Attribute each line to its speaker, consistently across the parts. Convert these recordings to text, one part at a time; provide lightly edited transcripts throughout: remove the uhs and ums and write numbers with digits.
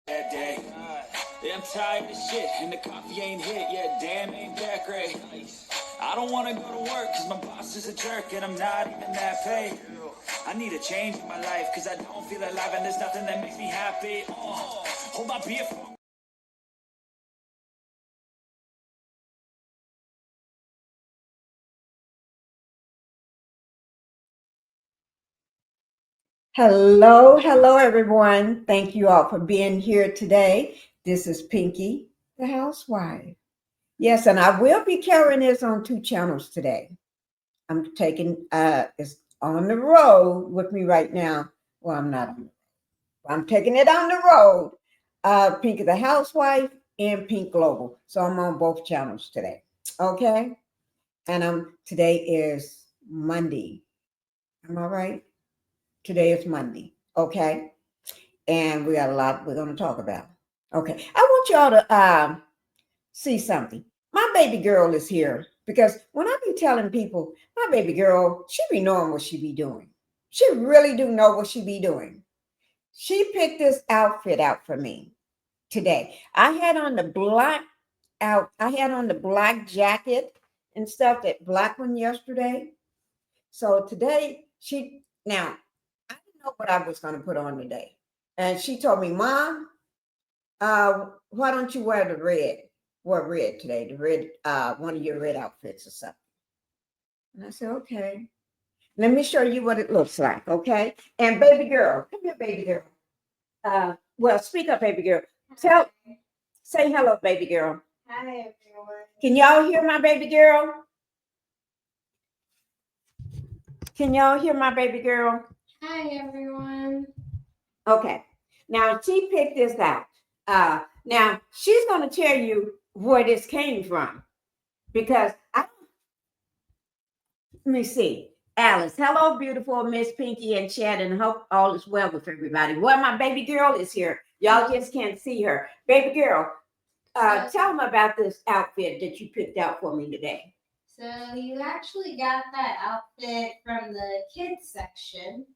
Speaker 1: That day. Yeah, I'm tired of shit, and the coffee ain't hit yet. Damn, ain't that great. I don't wanna go to work, cause my boss is a jerk, and I'm not even that paid. I need a change in my life, cause I don't feel alive, and there's nothing that makes me happy. Oh, hold my beer for
Speaker 2: Hello, hello, everyone. Thank you all for being here today. This is Pinkie, the housewife. Yes, and I will be carrying this on two channels today. I'm taking it's on the road with me right now. Well, I'm not. I'm taking it on the road. Pinkie, the housewife, and Pink Global. So I'm on both channels today. Okay, and today is Monday. Am I right? Today is Monday. Okay. And we got a lot we're going to talk about. Okay, I want y'all to see something. My baby girl is here because when I be telling people, my baby girl, she be knowing what she be doing. She really do know what she be doing. She picked this outfit out for me today. I had on the black out. I had on the black jacket and stuff, that black one yesterday. So today now I didn't know what I was going to put on today, and she told me, "Mom, why don't you wear the red? Wear red today, the red, one of your red outfits or something." And I said, okay. Let me show you what it looks like, okay? And baby girl, come here, baby girl. Well, speak up, baby girl. Say hello, baby girl.
Speaker 3: Hi, everyone.
Speaker 2: Can y'all hear my baby girl? Can y'all hear my baby girl?
Speaker 3: Hi, everyone.
Speaker 2: Okay. Now she picked this out. Now she's going to tell you where this came from because let me see. Alice, hello, beautiful Miss Pinkie and Chad, and hope all is well with everybody. Well, my baby girl is here. Y'all just can't see her. Baby girl, tell them about this outfit that you picked out for me today.
Speaker 3: So you actually got that outfit from the kids section,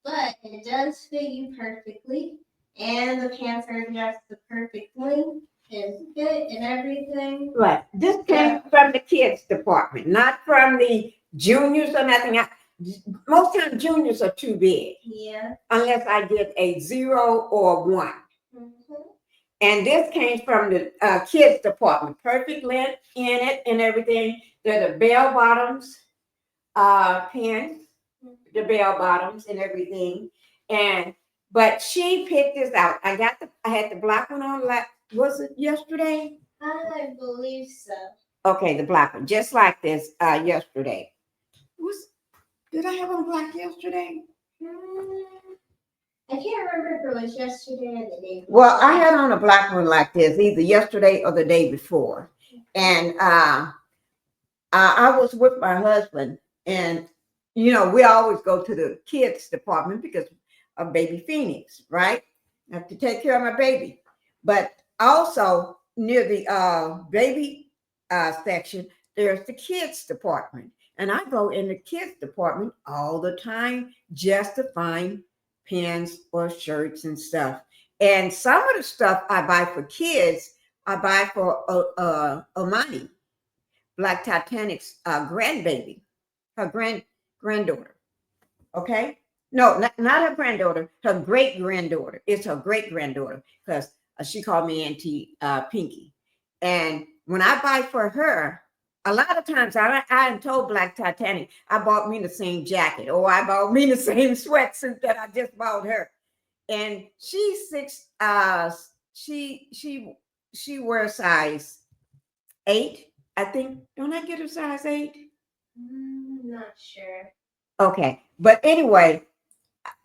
Speaker 3: but it does fit you perfectly, and the pants are just the perfect length and fit and everything.
Speaker 2: Right. This came from the kids department, not from the juniors or nothing. Most times juniors are too big.
Speaker 3: Yeah.
Speaker 2: Unless I get a 0 or 1.
Speaker 3: Mm-hmm.
Speaker 2: And this came from the kids department. Perfect length in it and everything. They're the bell bottoms, pants, the bell bottoms and everything. But she picked this out. I had the black one on. Was it yesterday?
Speaker 3: I believe so.
Speaker 2: Okay, the black one, just like this yesterday. Did I have on black yesterday?
Speaker 3: I can't remember if it was yesterday or the day before.
Speaker 2: Well, I had on a black one like this, either yesterday or the day before. And I was with my husband, and we always go to the kids department because of baby Phoenix, right? I have to take care of my baby. But also near the baby section, there's the kids department. And I go in the kids department all the time just to find pants or shirts and stuff. And some of the stuff I buy for kids, I buy for Omani, Black Titanic's grandbaby, her granddaughter. Okay, no, not her granddaughter, her great granddaughter. It's her great granddaughter because she called me Auntie Pinkie. And when I buy for her, a lot of times I told Black Titanic I bought me the same jacket, or I bought me the same sweatsuit that I just bought her. And she's six. She wears size 8. I think. Don't I get her size 8?
Speaker 3: Not sure.
Speaker 2: Okay, but anyway,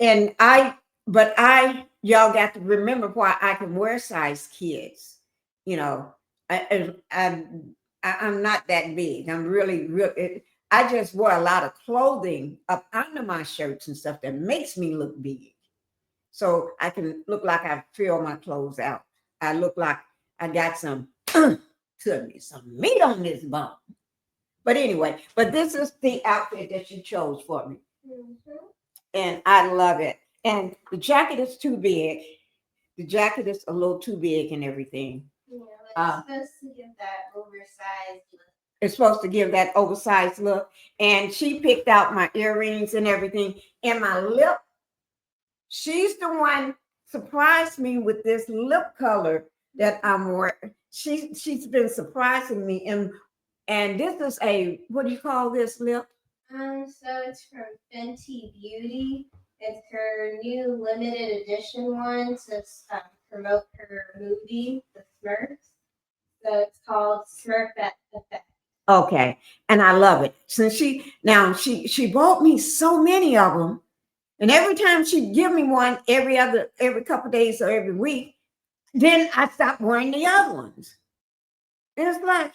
Speaker 2: y'all got to remember why I can wear size kids. I'm not that big. I'm really real. I just wear a lot of clothing up under my shirts and stuff that makes me look big, so I can look like I fill my clothes out. I look like I got some to me, some meat on this bone. But anyway, this is the outfit that you chose for me.
Speaker 3: Mm-hmm.
Speaker 2: And I love it. And the jacket is too big. the jacket is a little too big and everything.
Speaker 3: Yeah,
Speaker 2: Uh,
Speaker 3: it's supposed to give that oversized look.
Speaker 2: It's supposed to give that oversized look. And she picked out my earrings and everything. And my lip, she's the one surprised me with this lip color that I'm wearing. She's been surprising me. And this is a, what do you call this lip?
Speaker 3: So it's from Fenty Beauty. It's her new limited edition one to promote her movie, The Smurfs. So it's called Smurf Effect.
Speaker 2: Okay. And I love it. Since she bought me so many of them. And every time she'd give me one every couple days or every week, then I stopped wearing the other ones. And it's like,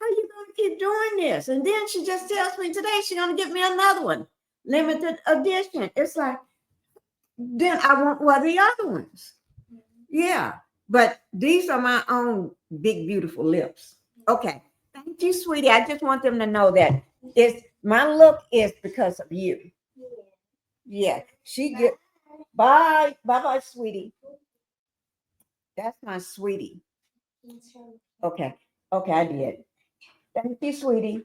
Speaker 2: how you gonna keep doing this? And then she just tells me today she's gonna get me another one, limited edition. It's like, then I won't wear the other ones. Yeah, but these are my own big beautiful lips. Okay, thank you, sweetie. I just want them to know that it's my look is because of you. Yeah, she get bye, sweetie. That's my sweetie. Okay, I did. Thank you, sweetie.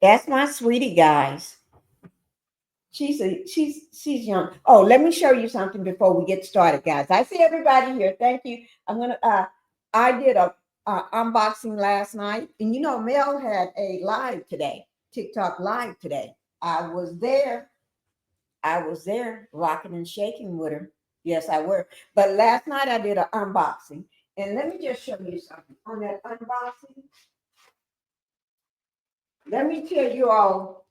Speaker 2: That's my sweetie, guys. She's young. Oh, let me show you something before we get started, guys. I see everybody here. Thank you. I did a unboxing last night, and you know, Mel had a live today, TikTok live today. I was there, rocking and shaking with her. Yes, I were. But last night I did an unboxing, and let me just show you something on that unboxing. Let me tell you all,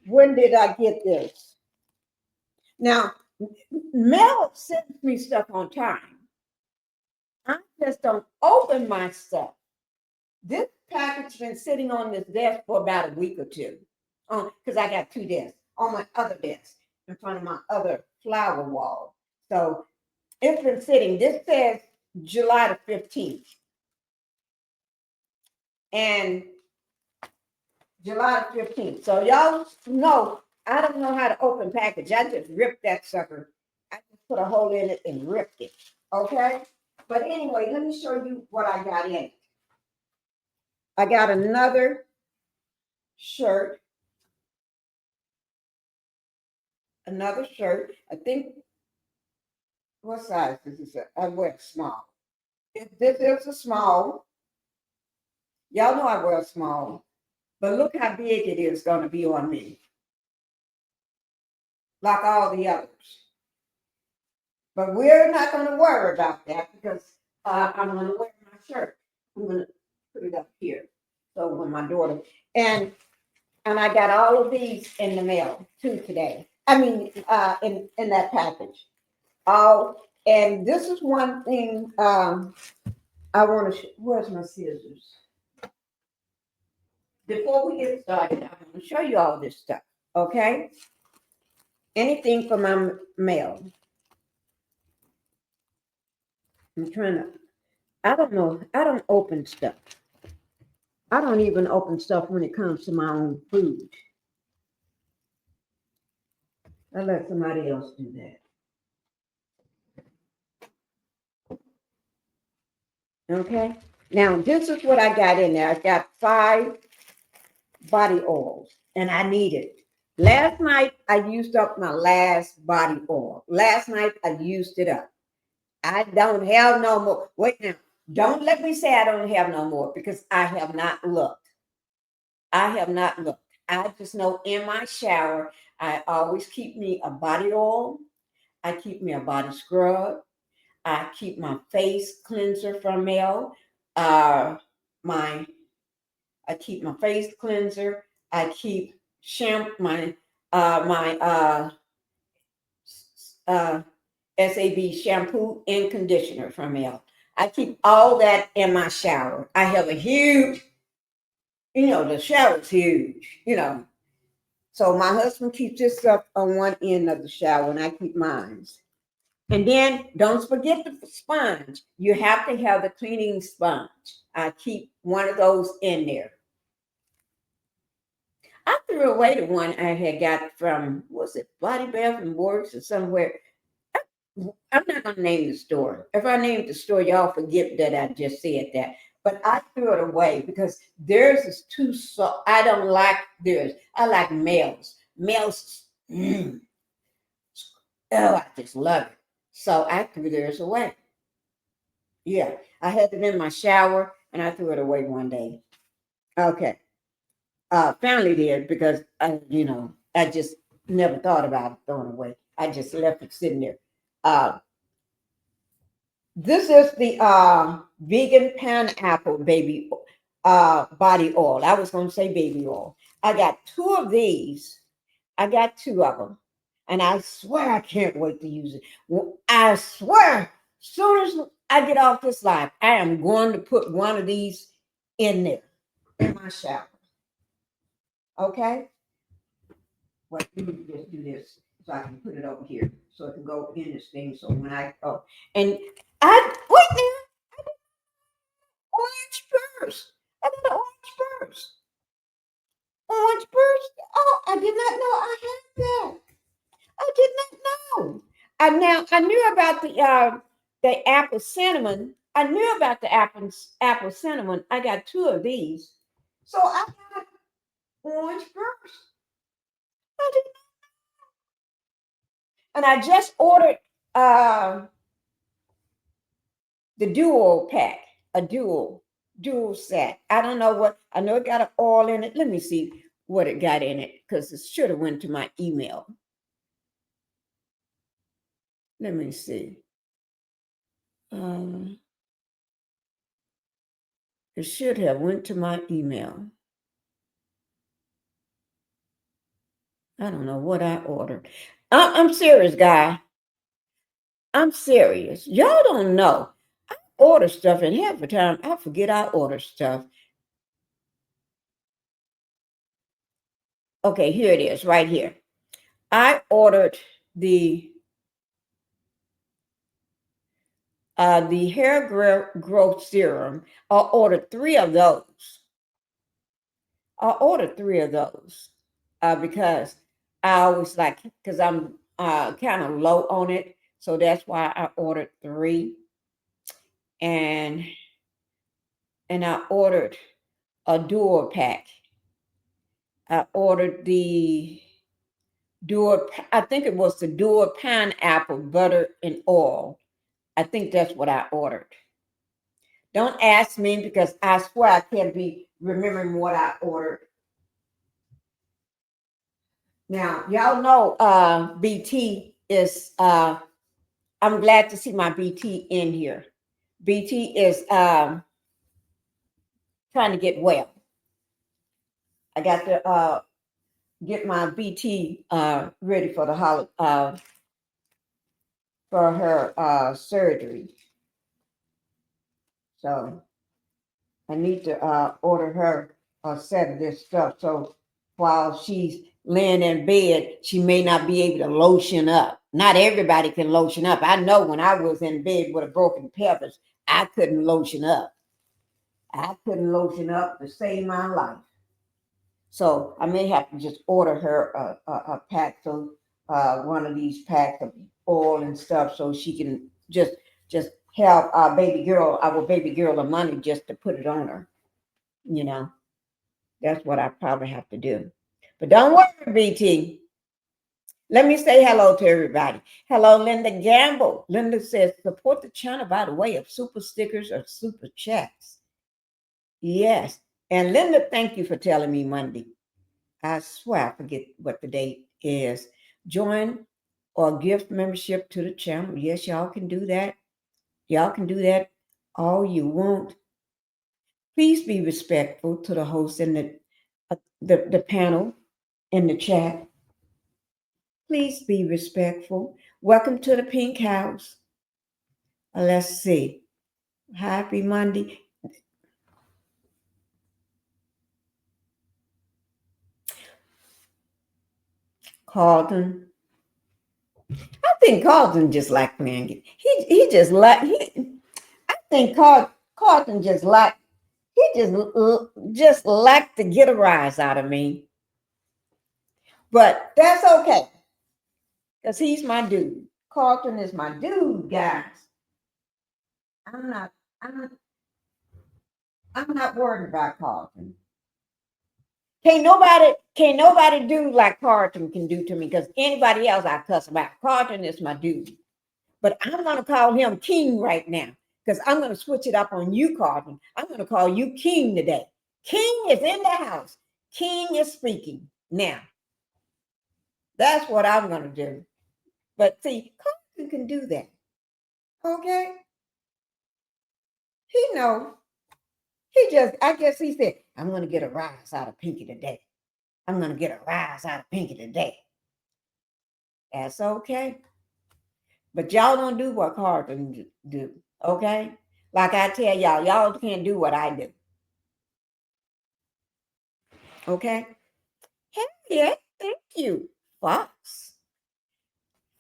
Speaker 2: when did I get this? Now, Mel sends me stuff on time. I just don't open my stuff. This package been sitting on this desk for about a week or two. Because I got two desks on my other desk in front of my other flower wall. So it's been sitting. This says July the 15th. And July the 15th. So y'all know I don't know how to open package. I just ripped that sucker. I just put a hole in it and ripped it. Okay? But anyway, let me show you what I got in it. I got another shirt. Another shirt. I think, what size is this? I wear small. This is a small. Y'all know I wear small. But look how big it is going to be on me. Like all the others. But we're not going to worry about that because I'm going to wear my shirt. I'm going to put it up here. So when my daughter, and I got all of these in the mail too today. I mean, in that package. And this is one thing I want to, where's my scissors? Before we get started, I'm going to show you all this stuff, okay? Anything for my mail. I'm trying to, I don't know, I don't open stuff. I don't even open stuff when it comes to my own food. I let somebody else do that. Okay. Now, this is what I got in there. I got 5 body oils, and I need it. Last night, I used up my last body oil. Last night, I used it up. I don't have no more. Wait now. Don't let me say I don't have no more because I have not looked. I have not looked. I just know in my shower, I always keep me a body oil. I keep me a body scrub. I keep my face cleanser from Mel. I keep my face cleanser. I keep my SAB shampoo and conditioner from Mel. I keep all that in my shower. I have a huge, the shower's huge, So my husband keeps his stuff on one end of the shower and I keep mine. And then don't forget the sponge. You have to have the cleaning sponge. I keep one of those in there. I threw away the one I had got from, was it Body Bath and Works or somewhere? I I'm not gonna name the store. If I name the store, y'all forget that I just said that. But I threw it away because theirs is too soft. I don't like theirs. I like males. Males, oh, I just love it. So I threw theirs away. Yeah, I had it in my shower and I threw it away one day. Okay. Family did because I just never thought about it throwing away. I just left it sitting there. Uh, This is the vegan pineapple baby body oil. I was going to say baby oil. I got two of these. I got two of them. And I swear I can't wait to use it. I swear, soon as I get off this live, I am going to put one of these in there in my shower. Okay? Well, let me just do this so I can put it over here so it can go in this thing. So when I go, and I wait there. Orange purse. I got an orange purse. Orange purse. Oh, I did not know I had that. I did not know. I knew about the apple cinnamon. I knew about the apple cinnamon. I got two of these. So I got orange purse. I did and I just ordered the dual pack, a dual set. I don't know what, I know it got an oil in it. Let me see what it got in it because it should have went to my email. Let me see. It should have went to my email. I don't know what I ordered. I'm serious, guy. I'm serious. Y'all don't know. I order stuff and half the time I forget I order stuff. Okay, here it is right here. I ordered the hair growth serum. I ordered three of those. Because I always like, because I'm kind of low on it. So that's why I ordered three. And I ordered a dual pack. I ordered the I think it was the dual pineapple butter and oil. I think that's what I ordered. Don't ask me because I swear I can't be remembering what I ordered. Now, y'all know BT is I'm glad to see my BT in here. BT is trying to get well. I got to get my BT ready for the for her surgery. So I need to order her a set of this stuff. So while she's laying in bed, she may not be able to lotion up. Not everybody can lotion up. I know when I was in bed with a broken pelvis, I couldn't lotion up. I couldn't lotion up to save my life. So I may have to just order her a pack, so one of these packs of oil and stuff, so she can just have our baby girl the money just to put it on her. You know, that's what I probably have to do. But don't worry, BT. Let me say hello to everybody. Hello, Linda Gamble. Linda says, support the channel by the way of super stickers or super chats. Yes. And Linda, thank you for telling me Monday. I swear I forget what the date is. Join or gift membership to the channel. Yes, y'all can do that. Y'all can do that all you want. Please be respectful to the host and the panel in the chat. Please be respectful. Welcome to the Pink House. Let's see. Happy Monday. Carlton. I think Carlton just like playing. He just like I think Carlton just like just like to get a rise out of me. But that's okay. Because he's my dude. Carlton is my dude, guys. I'm not. I'm. I'm not worried about Carlton. Can't nobody do like Carlton can do to me, because anybody else I cuss about. Carlton is my dude. But I'm gonna call him King right now, because I'm gonna switch it up on you, Carlton. I'm gonna call you King today. King is in the house. King is speaking now. That's what I'm gonna do. But see, Carlton can do that. Okay? He knows. I guess he said, I'm gonna get a rise out of Pinkie today. I'm gonna get a rise out of Pinkie today. That's okay. But y'all don't do what Carlton do, okay? Like I tell y'all can't do what I do. Okay? Yeah, thank you, Fox.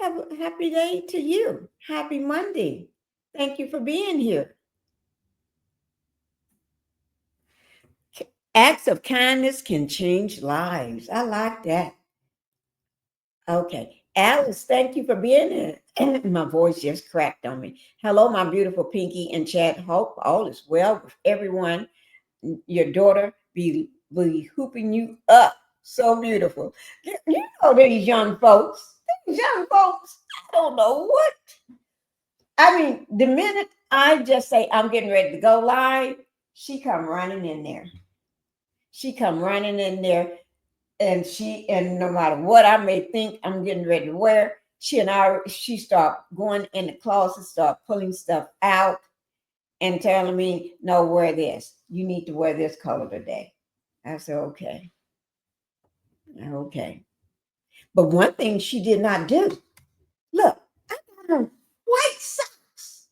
Speaker 2: Have a happy day to you. Happy Monday. Thank you for being here. Acts of kindness can change lives. I like that. Okay. Alice, thank you for being here. My voice just cracked on me. Hello, my beautiful Pinkie and chat. Hope all is well with everyone. Your daughter be hooping you up. So beautiful. You know these young folks. These young folks, I don't know what. I mean, the minute I just say I'm getting ready to go live, she come running in there. She come running in there, and no matter what I may think I'm getting ready to wear, she start going in the closet, start pulling stuff out and telling me, no, wear this. You need to wear this color today. I said, okay. Okay. But one thing she did not do, look, I got her white socks.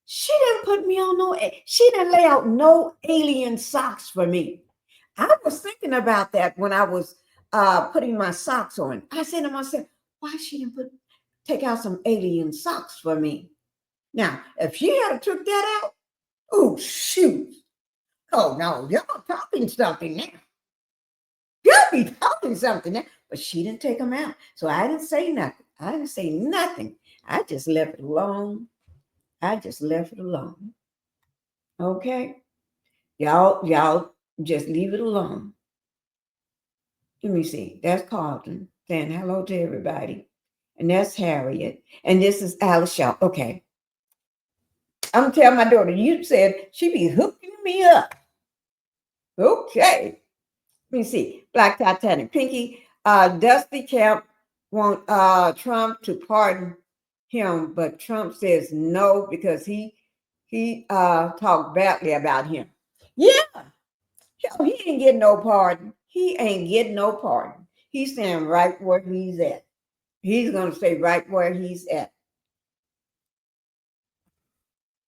Speaker 2: She didn't put me on she didn't lay out no alien socks for me. I was thinking about that when I was putting my socks on. I said to myself, why she didn't take out some alien socks for me? Now, if she had took that out, oh, shoot. Oh, no, y'all talking something now. Y'all be talking something now. But she didn't take them out. So I didn't say nothing. I didn't say nothing. I just left it alone. I just left it alone. Okay? Y'all just leave it alone. Let me see. That's Carlton saying hello to everybody. And that's Harriet. And this is Alice Shaw. Okay. I'm going to tell my daughter, you said she be hooking me up. Okay. Let me see. Black Titanic. Pinkie, Dusty Camp want Trump to pardon him, but Trump says no because he talked badly about him. Yeah. Yo, he ain't getting no pardon. He ain't getting no pardon. He's staying right where he's at. He's going to stay right where he's at.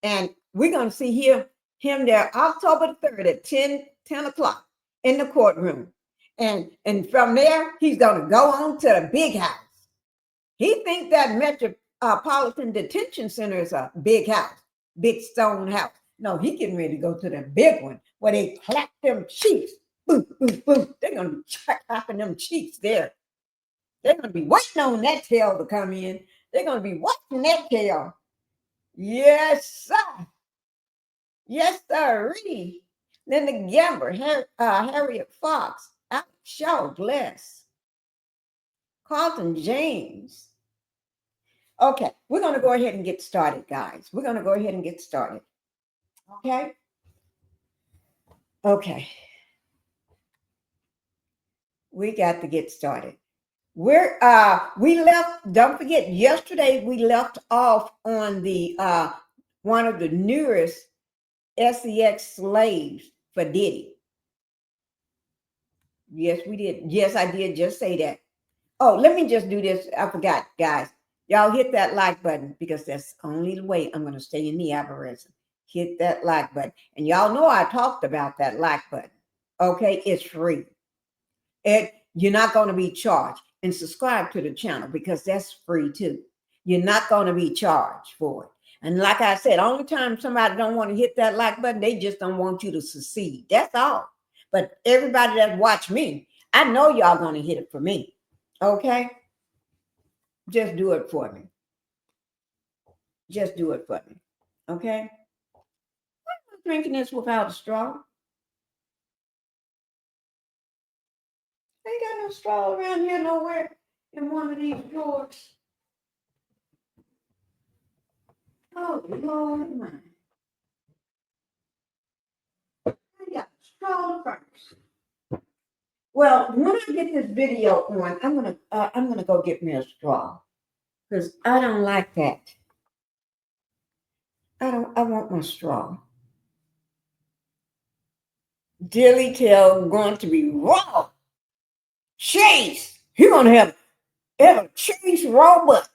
Speaker 2: And we're going to see him there October 3rd at 10 o'clock in the courtroom. And from there, he's going to go on to the big house. He thinks that Metropolitan Detention Center is a big house, big stone house. No, he getting ready to go to the big one where they clap them cheeks. Boom, boom, boom. They're going to be clapping them cheeks there. They're going to be waiting on that tail to come in. They're going to be watching that tail. Yes, sir. Yes, sir. Then the gambler, Harriet Fox, Shaw Glass, Carlton James. Okay, we're going to go ahead and get started, guys. We're going to go ahead and get started. Okay? Okay. We got to get started. We left, don't forget, yesterday we left off on the one of the newest SEX slaves for Diddy. Yes, we did. Yes, I did just say that. Oh, let me just do this. I forgot, guys. Y'all hit that like button because that's only the way I'm going to stay in the algorithm. Hit that like button. And y'all know I talked about that like button. Okay, it's free. You're not going to be charged. And subscribe to the channel because that's free too. You're not going to be charged for it. And like I said, only time somebody don't want to hit that like button, they just don't want you to succeed. That's all. But everybody that watch me, I know y'all going to hit it for me. Okay? Just do it for me. Just do it for me. Okay? I'm drinking this without a straw. Ain't got no straw around here nowhere in one of these drawers. Oh, Lord, mine. I got a straw first. Well, when I get this video on, I'm gonna go get me a straw because I don't like that. I want my straw. Dilly tail going to be raw. Chase, you're gonna have a Chase raw butt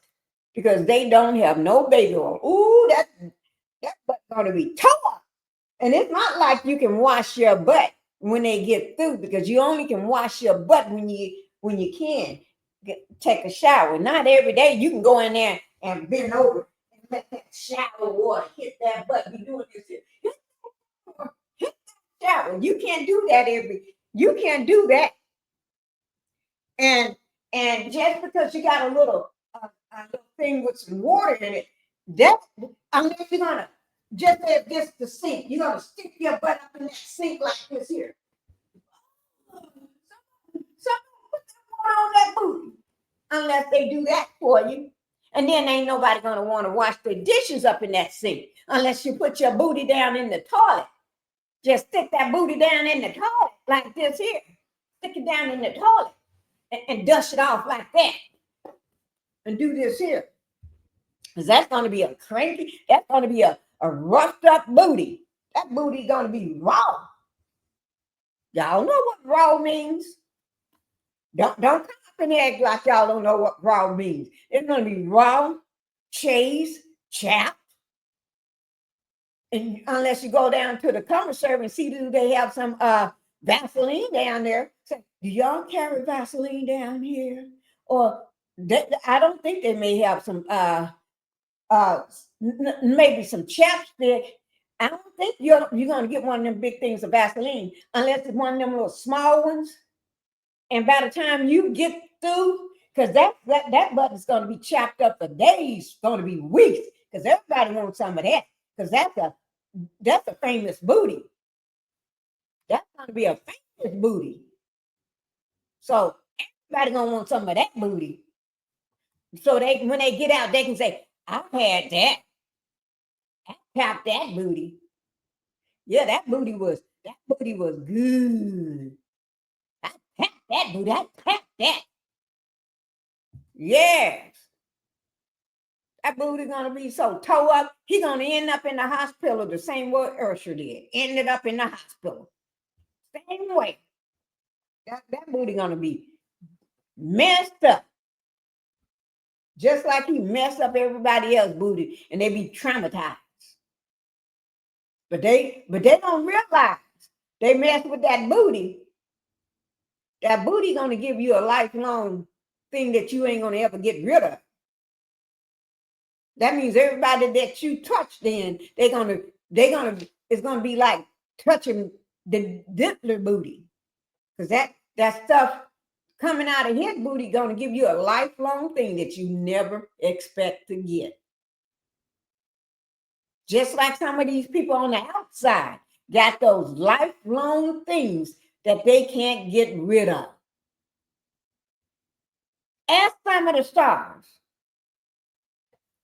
Speaker 2: because they don't have no baby oil. Ooh, that butt gonna be tore. And it's not like you can wash your butt when they get through because you only can wash your butt when you can take a shower. Not every day you can go in there and bend over and let that shower water hit that butt. You doing this here. Hit that shower. You can't do that you can't do that. And just because you got a little thing with some water in it, that unless you're gonna just at this the sink, you're gonna stick your butt up in that sink like this here. Someone put that water on that booty. Unless they do that for you. And then ain't nobody gonna want to wash their dishes up in that sink unless you put your booty down in the toilet. Just stick that booty down in the toilet like this here. Stick it down in the toilet and dust it off like that. And do this here. Because that's going to be a cranky, that's going to be a roughed up booty. That booty going to be raw. Y'all know what raw means? Don't come up and act like y'all don't know what raw means. It's going to be raw, chased, chapped. And unless you go down to the commissary and see do they have some Vaseline down there. Say, do y'all carry Vaseline down here? Or I don't think they may have some maybe some chapstick. I don't think you're going to get one of them big things of Vaseline unless it's one of them little small ones. And by the time you get through, because that button's going to be chopped up for days, going to be weeks, because everybody wants some of that, because that's a famous booty. That's going to be a famous booty. So everybody going to want some of that booty. So when they get out, they can say, I've had that. I tapped that booty. Yeah, that booty was good. I tapped that booty. I tapped that. Yes. That booty gonna be so toe up, he gonna end up in the hospital the same way Ursher did. Ended up in the hospital. Same way. That booty gonna be messed up. Just like he messed up everybody else's booty and they be traumatized. But they don't realize they mess with that booty. That booty gonna give you a lifelong thing that you ain't gonna ever get rid of. That means everybody that you touch, then it's gonna be like touching the Diddler booty, because that stuff coming out of his booty gonna give you a lifelong thing that you never expect to get. Just like some of these people on the outside got those lifelong things that they can't get rid of. Ask some of the stars.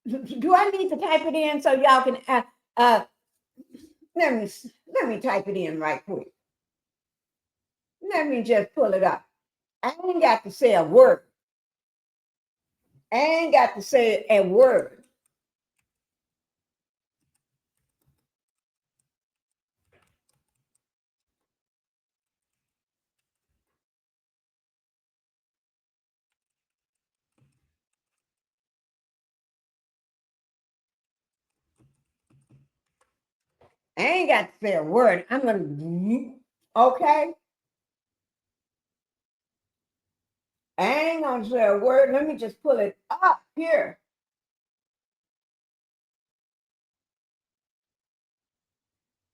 Speaker 2: Do I need to type it in so y'all can let me type it in right quick. Let me just pull it up. I ain't got to say a word. I ain't got to say a word. I ain't got to say a word. I'm gonna, okay? I ain't gonna say a word. Let me just pull it up here.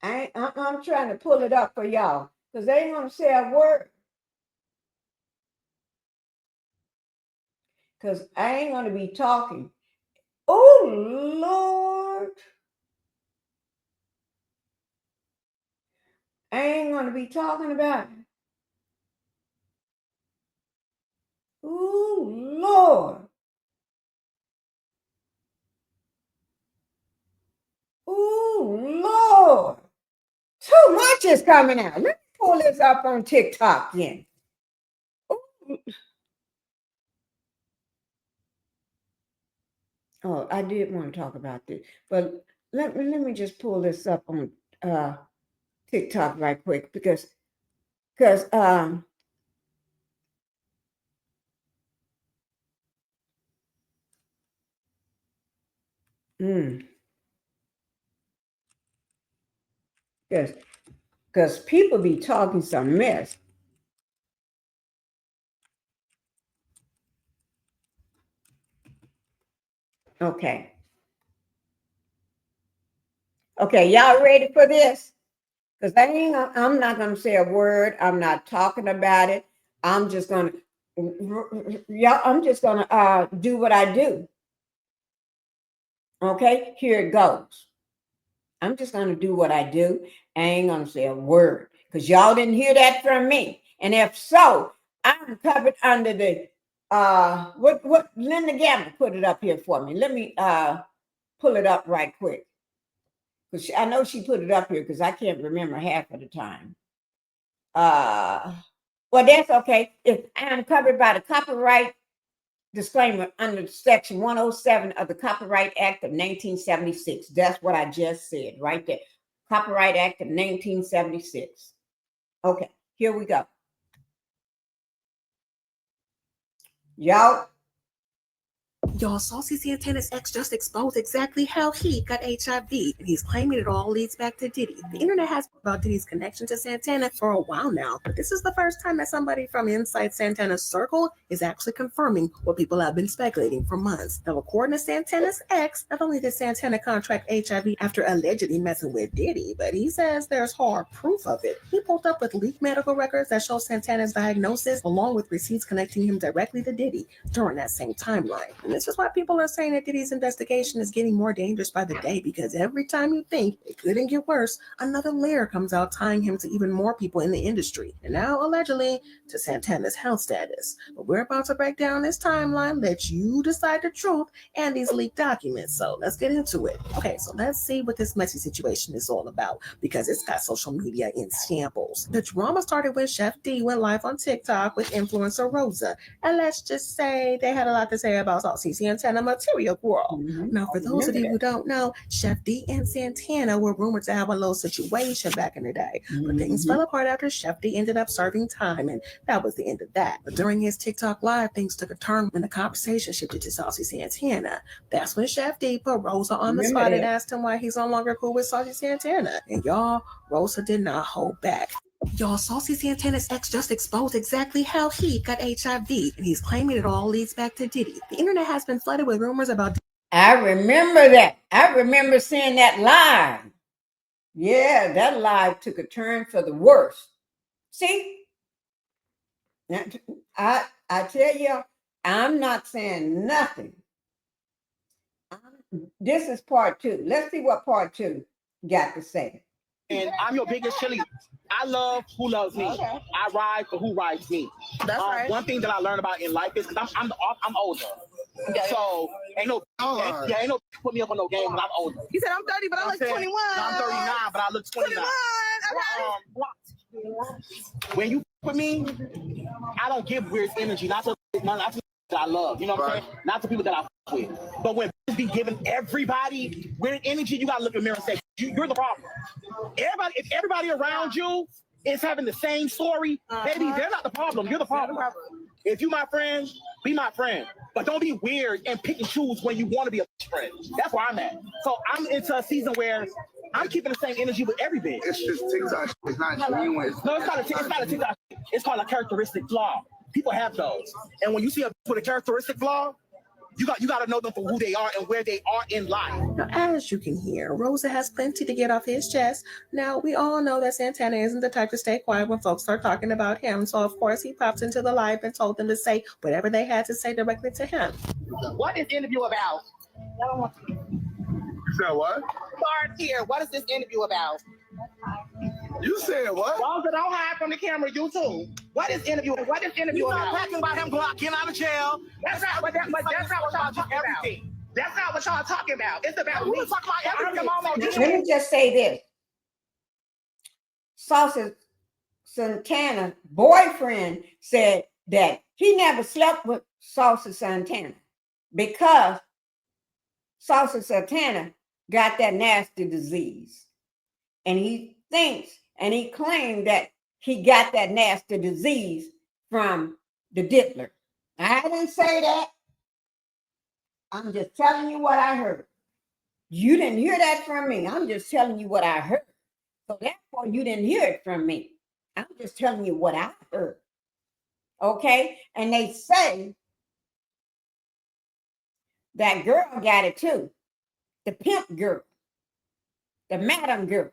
Speaker 2: I'm trying to pull it up for y'all because they ain't gonna say a word. Because I ain't gonna be talking. Oh, Ooh, Lord. I ain't going to be talking about it. Ooh, Lord. Ooh, Lord. Too much is coming out. Let me pull this up on TikTok again. Ooh. Oh, I did want to talk about this, but let me just pull this up on TikTok right quick because mm, because people be talking some mess. Okay. Okay, y'all ready for this? Because I'm not gonna say a word. I'm not talking about it. I'm just gonna I'm just gonna do what I do. Okay, here it goes. I'm just gonna do what I do. I ain't gonna say a word because y'all didn't hear that from me. And if so, I'm covered under the what Linda Gamble put it up here for me. Let me pull it up right quick. Because I know she put it up here because I can't remember half of the time. Well, that's okay. If I'm covered by the copyright disclaimer under section 107 of the Copyright Act of 1976. That's what I just said right there. Copyright Act of 1976. Okay, here we go. Y'all,
Speaker 4: Saucy Santana's ex just exposed exactly how he got HIV, and he's claiming it all leads back to Diddy. The internet has about Diddy's connection to Santana for a while now, but this is the first time that somebody from inside Santana's circle is actually confirming what people have been speculating for months. Now, according to Santana's ex, not only did Santana contract HIV after allegedly messing with Diddy, but he says there's hard proof of it. He pulled up with leaked medical records that show Santana's diagnosis, along with receipts connecting him directly to Diddy during that same timeline. And this is why people are saying that Diddy's investigation is getting more dangerous by the day, because every time you think it couldn't get worse, another layer comes out tying him to even more people in the industry, and now allegedly to Santana's health status. But we're about to break down this timeline, let you decide the truth and these leaked documents. So let's get into it. Okay, so let's see what this messy situation is all about, because it's got social media in shambles. The drama started when Chef D went live on TikTok with influencer Rosa, and let's just say they had a lot to say about Saucy Santana Material Girl. Now, for those of you who don't know, Chef D and Santana were rumored to have a little situation back in the day, but things fell apart after Chef D ended up serving time, and that was the end of that. But during his TikTok live, things took a turn when the conversation shifted to Saucy Santana. That's when Chef D put Rosa on the spot and asked him why he's no longer cool with Saucy Santana. And y'all, Rosa did not hold back. Saucy Santana's ex just exposed exactly how he got HIV, and he's claiming it all leads back to Diddy. The internet has been flooded with rumors about.
Speaker 2: I remember that. I remember seeing that live. Yeah, that live took a turn for the worse. See, I tell you, I'm not saying nothing. This is part two. Let's see what part two got to say.
Speaker 5: And I'm your biggest cheerleader. I love who loves me. Okay. I ride for who rides me. That's right. One thing that I learned about in life is because I'm older. Okay. So ain't no put me up on no game when I'm older.
Speaker 4: He said I'm 30, but I look 21.
Speaker 5: No, I'm 39, but I look 29.
Speaker 4: 21.
Speaker 5: Okay. When you with me, I don't give weird energy. Not to that I love. You know what I'm saying? Not to people that I fuck with. But when be giving everybody weird energy, you gotta look in the mirror and say, you're the problem. If everybody around you is having the same story, baby, they're not the problem. You're the problem. If you my friend, be my friend. But don't be weird and pick and choose when you want to be a friend. That's where I'm at. So I'm into a season where I'm keeping the same energy with everybody.
Speaker 6: It's just TikTok. It's not genuine.
Speaker 5: No, it's not a TikTok. It's called a characteristic flaw. People have those. And when you see a with a characteristic flaw, you got to know them for who they are and where they are in life.
Speaker 4: Now, as you can hear, Rosa has plenty to get off his chest. Now, we all know that Santana isn't the type to stay quiet when folks start talking about him. So, of course, he popped into the live and told them to say whatever they had to say directly to him.
Speaker 5: What is the interview about?
Speaker 6: You said what?
Speaker 5: Start here. What is this interview about?
Speaker 6: You said what?
Speaker 5: Walter, don't hide from the camera. You too. What is interview? What is interview about?
Speaker 6: Talking about him getting out of jail.
Speaker 5: That's not what that's not what y'all talking about. That's not what y'all talking about. It's about
Speaker 6: We
Speaker 5: me.
Speaker 6: were talking about everything.
Speaker 2: Let me just say this. Saucy Santana boyfriend said that he never slept with Saucy Santana because Saucy Santana got that nasty disease. And he thinks and he claimed that he got that nasty disease from the diddler. I didn't say that. I'm just telling you what I heard. You didn't hear that from me. I'm just telling you what I heard. So therefore, you didn't hear it from me. I'm just telling you what I heard. Okay? And they say that girl got it too. The pimp girl. The madam girl.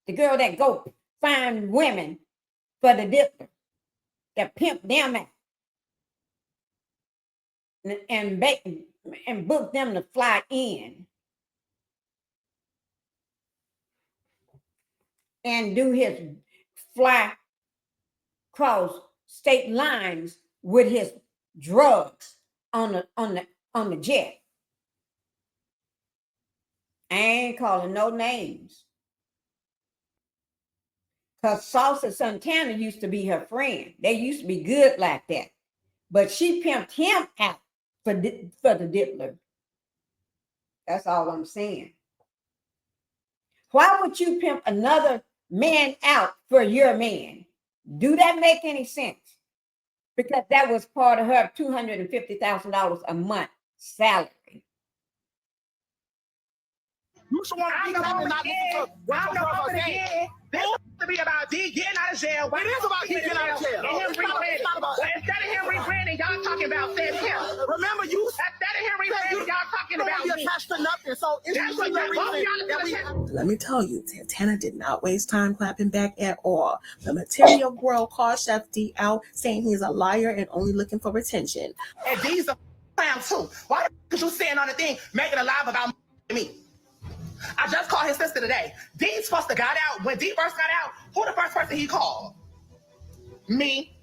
Speaker 2: The girl that go find women for the diddler. That pimp them out. And book them to fly in. And do his fly cross state lines with his drugs on the jet. I ain't calling no names. Because Saucy Santana used to be her friend. They used to be good like that. But she pimped him out for the diddler. That's all I'm saying. Why would you pimp another man out for your man? Do that make any sense? Because that was part of her $250,000 a month salary.
Speaker 6: You should want to be not listen to what your girls are saying.
Speaker 5: This to be about D getting out of jail.
Speaker 6: It is about he getting out of jail.
Speaker 5: And him rebranding. Instead of him rebranding, y'all talking about Santana.
Speaker 6: Remember, you
Speaker 5: Instead of him rebranding, y'all talking about
Speaker 6: be
Speaker 5: me.
Speaker 6: attached to nothing. So it's
Speaker 5: That's what
Speaker 6: the reason that we.
Speaker 4: Let me tell you, Santana did not waste time clapping back at all. The material girl called Chef D out saying he's a liar and only looking for attention.
Speaker 5: And D's a clown too. Why the you saying on the thing, making a live about me? I just called his sister today. Dee's supposed to got out. When Dee first got out, who the first person he called? Me.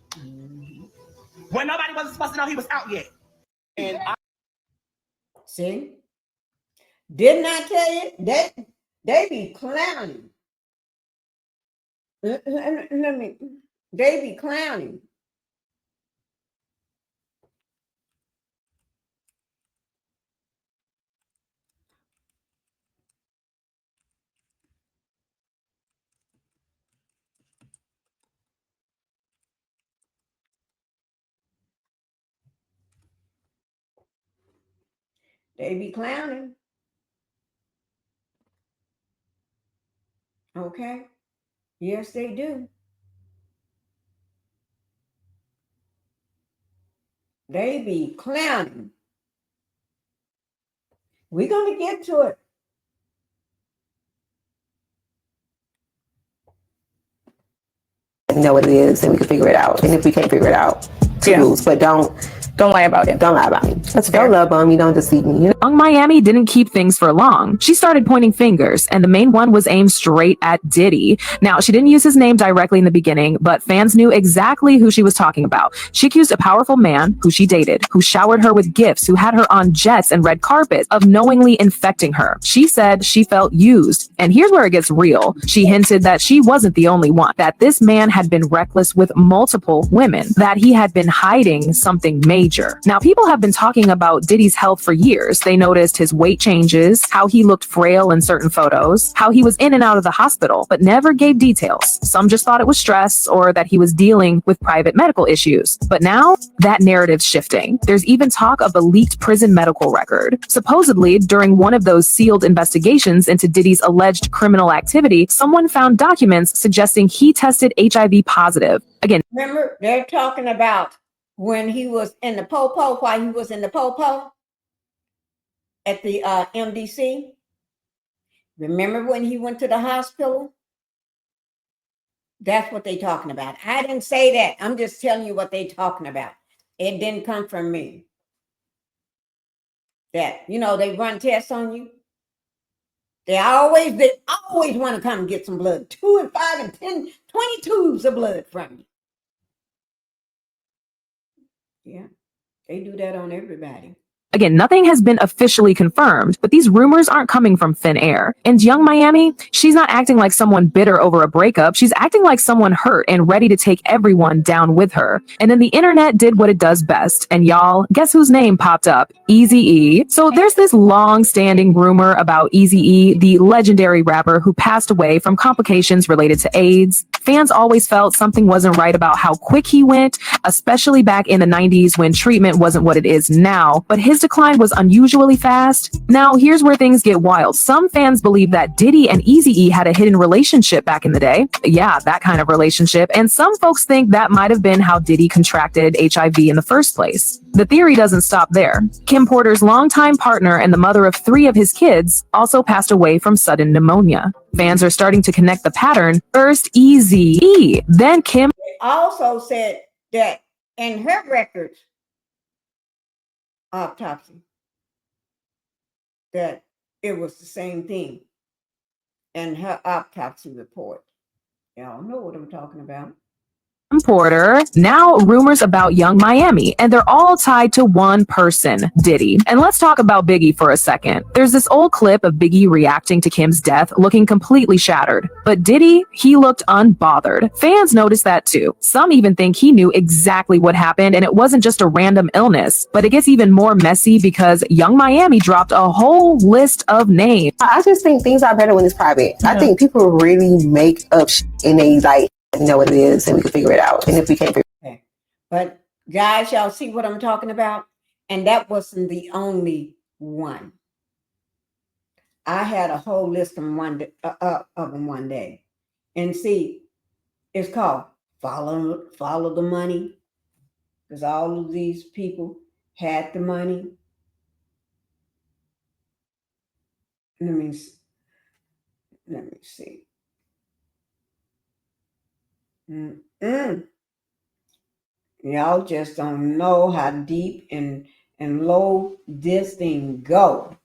Speaker 5: When nobody wasn't supposed to know he was out yet.
Speaker 6: And
Speaker 2: See? Didn't I tell you? They be clowning. They be clowning. They be clowning. Okay? Yes, they do. They be clowning. We're going to get to it.
Speaker 7: Know what it is and we can figure it out. And if we can't figure it out, lose. But don't lie about it. Don't lie about me. That's fair. Don't love on me. Don't deceive me. You know?
Speaker 8: Young Miami didn't keep things for long. She started pointing fingers, and the main one was aimed straight at Diddy. Now, she didn't use his name directly in the beginning, but fans knew exactly who she was talking about. She accused a powerful man who she dated, who showered her with gifts, who had her on jets and red carpets, of knowingly infecting her. She said she felt used. And here's where it gets real. She hinted that she wasn't the only one, that this man had been reckless with multiple women, that he had been hiding something major. Now, people have been talking about Diddy's health for years. They noticed his weight changes, how he looked frail in certain photos, how he was in and out of the hospital, but never gave details. Some just thought it was stress or that he was dealing with private medical issues. But now, that narrative's shifting. There's even talk of a leaked prison medical record. Supposedly, during one of those sealed investigations into Diddy's alleged criminal activity, someone found documents suggesting he tested HIV positive. Again,
Speaker 2: Remember, they're talking about when he was in the popo, while he was in the popo at the MDC. Remember when he went to the hospital? That's what they're talking about. I didn't say that. I'm just telling you what they're talking about. It didn't come from me. that, they run tests on you. They always want to come and get some blood. 2 and 5 and 10, 20 tubes of blood from you. Yeah, they do that on everybody.
Speaker 8: Again, nothing has been officially confirmed, but these rumors aren't coming from thin air. And young Miami, she's not acting like someone bitter over a breakup. She's acting like someone hurt and ready to take everyone down with her. And then the internet did what it does best. And y'all, guess whose name popped up? Eazy-E. So there's this long-standing rumor about Eazy-E, the legendary rapper who passed away from complications related to AIDS. Fans always felt something wasn't right about how quick he went, especially back in the 90s when treatment wasn't what it is now. But his decline was unusually fast. Now, here's where things get wild. Some fans believe that Diddy and Eazy-E had a hidden relationship back in the day. Yeah, that kind of relationship. And some folks think that might have been how Diddy contracted HIV in the first place. The theory doesn't stop there. Kim Porter's longtime partner and the mother of 3 of his kids also passed away from sudden pneumonia. Fans are starting to connect the pattern. First Eazy-E, then Kim.
Speaker 2: They also said that in her records, autopsy, that it was the same thing in her autopsy report. Y'all know what I'm talking about.
Speaker 8: Porter. Now rumors about young Miami, and they're all tied to one person, Diddy. And let's talk about Biggie for a second. There's this old clip of Biggie reacting to Kim's death, looking completely shattered. But Diddy, he looked unbothered. Fans noticed that too. Some even think he knew exactly what happened and it wasn't just a random illness. But it gets even more messy because young Miami dropped a whole list of names.
Speaker 7: I just think things are better when it's private. I think people really make up and they know what it is and we can figure it out. And if we can't figure it out.
Speaker 2: Okay. But guys, y'all see what I'm talking about? And that wasn't the only one. I had a whole list of them one day. And see, it's called Follow the Money. Because all of these people had the money. Let me see. Y'all just don't know how deep and low this thing go.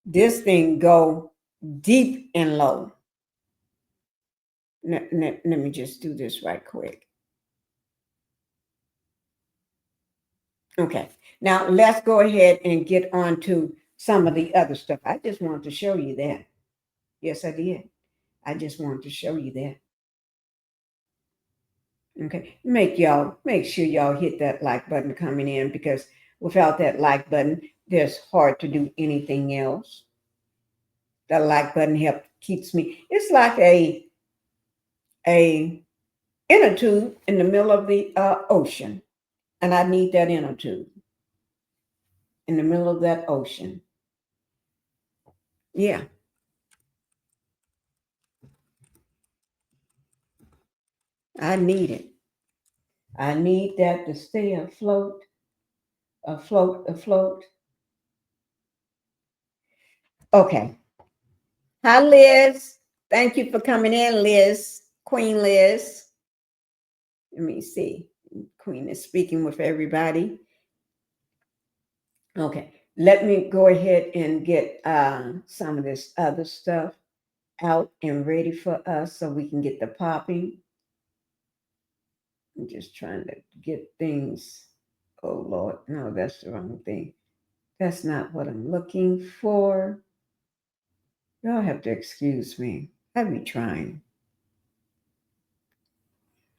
Speaker 2: This thing go deep and low. Let me just do this right quick. Okay, now let's go ahead and get on to some of the other stuff. I just wanted to show you that. Yes, I did. I just wanted to show you that. Okay, make sure y'all hit that like button coming in, because without that like button, it's hard to do anything else. That like button keeps me. It's like a inner tube in the middle of the ocean, and I need that inner tube in the middle of that ocean. Yeah. I need it. I need that to stay afloat. Okay. Hi, Liz. Thank you for coming in, Liz. Queen Liz. Let me see. Queen is speaking with everybody. Okay. Let me go ahead and get some of this other stuff out and ready for us so we can get the popping. I'm just trying to get things. Oh, Lord. No, that's the wrong thing. That's not what I'm looking for. Y'all have to excuse me. I be trying.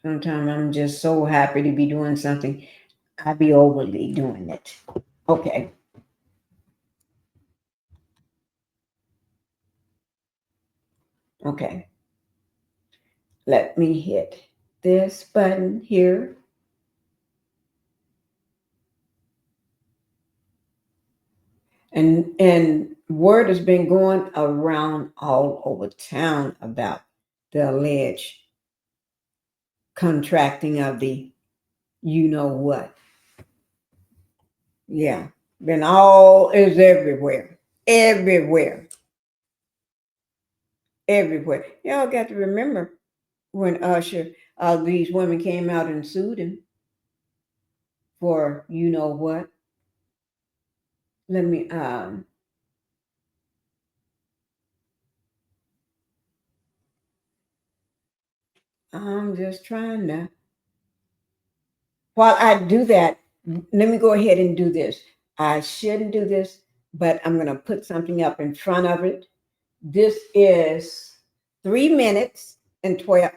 Speaker 2: Sometimes I'm just so happy to be doing something. I be overly doing it. Okay. Okay. Let me hit this button here. And word has been going around all over town about the alleged contracting of the you know what. Yeah. Been all is everywhere. Everywhere. Y'all got to remember when these women came out and sued him for you know what. let me I'm just trying to, while I do that, let me go ahead and do this. I shouldn't do this, but I'm going to put something up in front of it. This is 3 minutes and 12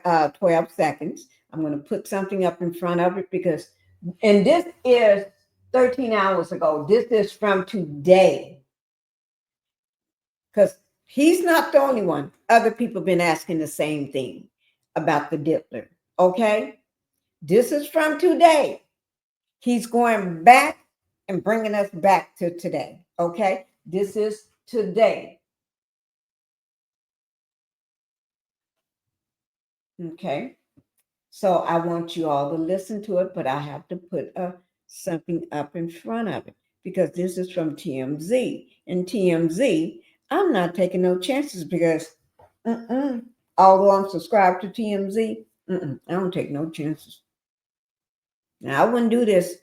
Speaker 2: seconds. I'm going to put something up in front of it because, and this is 13 hours ago. This is from today. Because he's not the only one. Other people have been asking the same thing about the Diddler. Okay? This is from today. He's going back and bringing us back to today. Okay? This is today. Okay? So I want you all to listen to it, but I have to put something up in front of it because this is from TMZ. And TMZ, I'm not taking no chances because although I'm subscribed to TMZ, I don't take no chances. Now, I wouldn't do this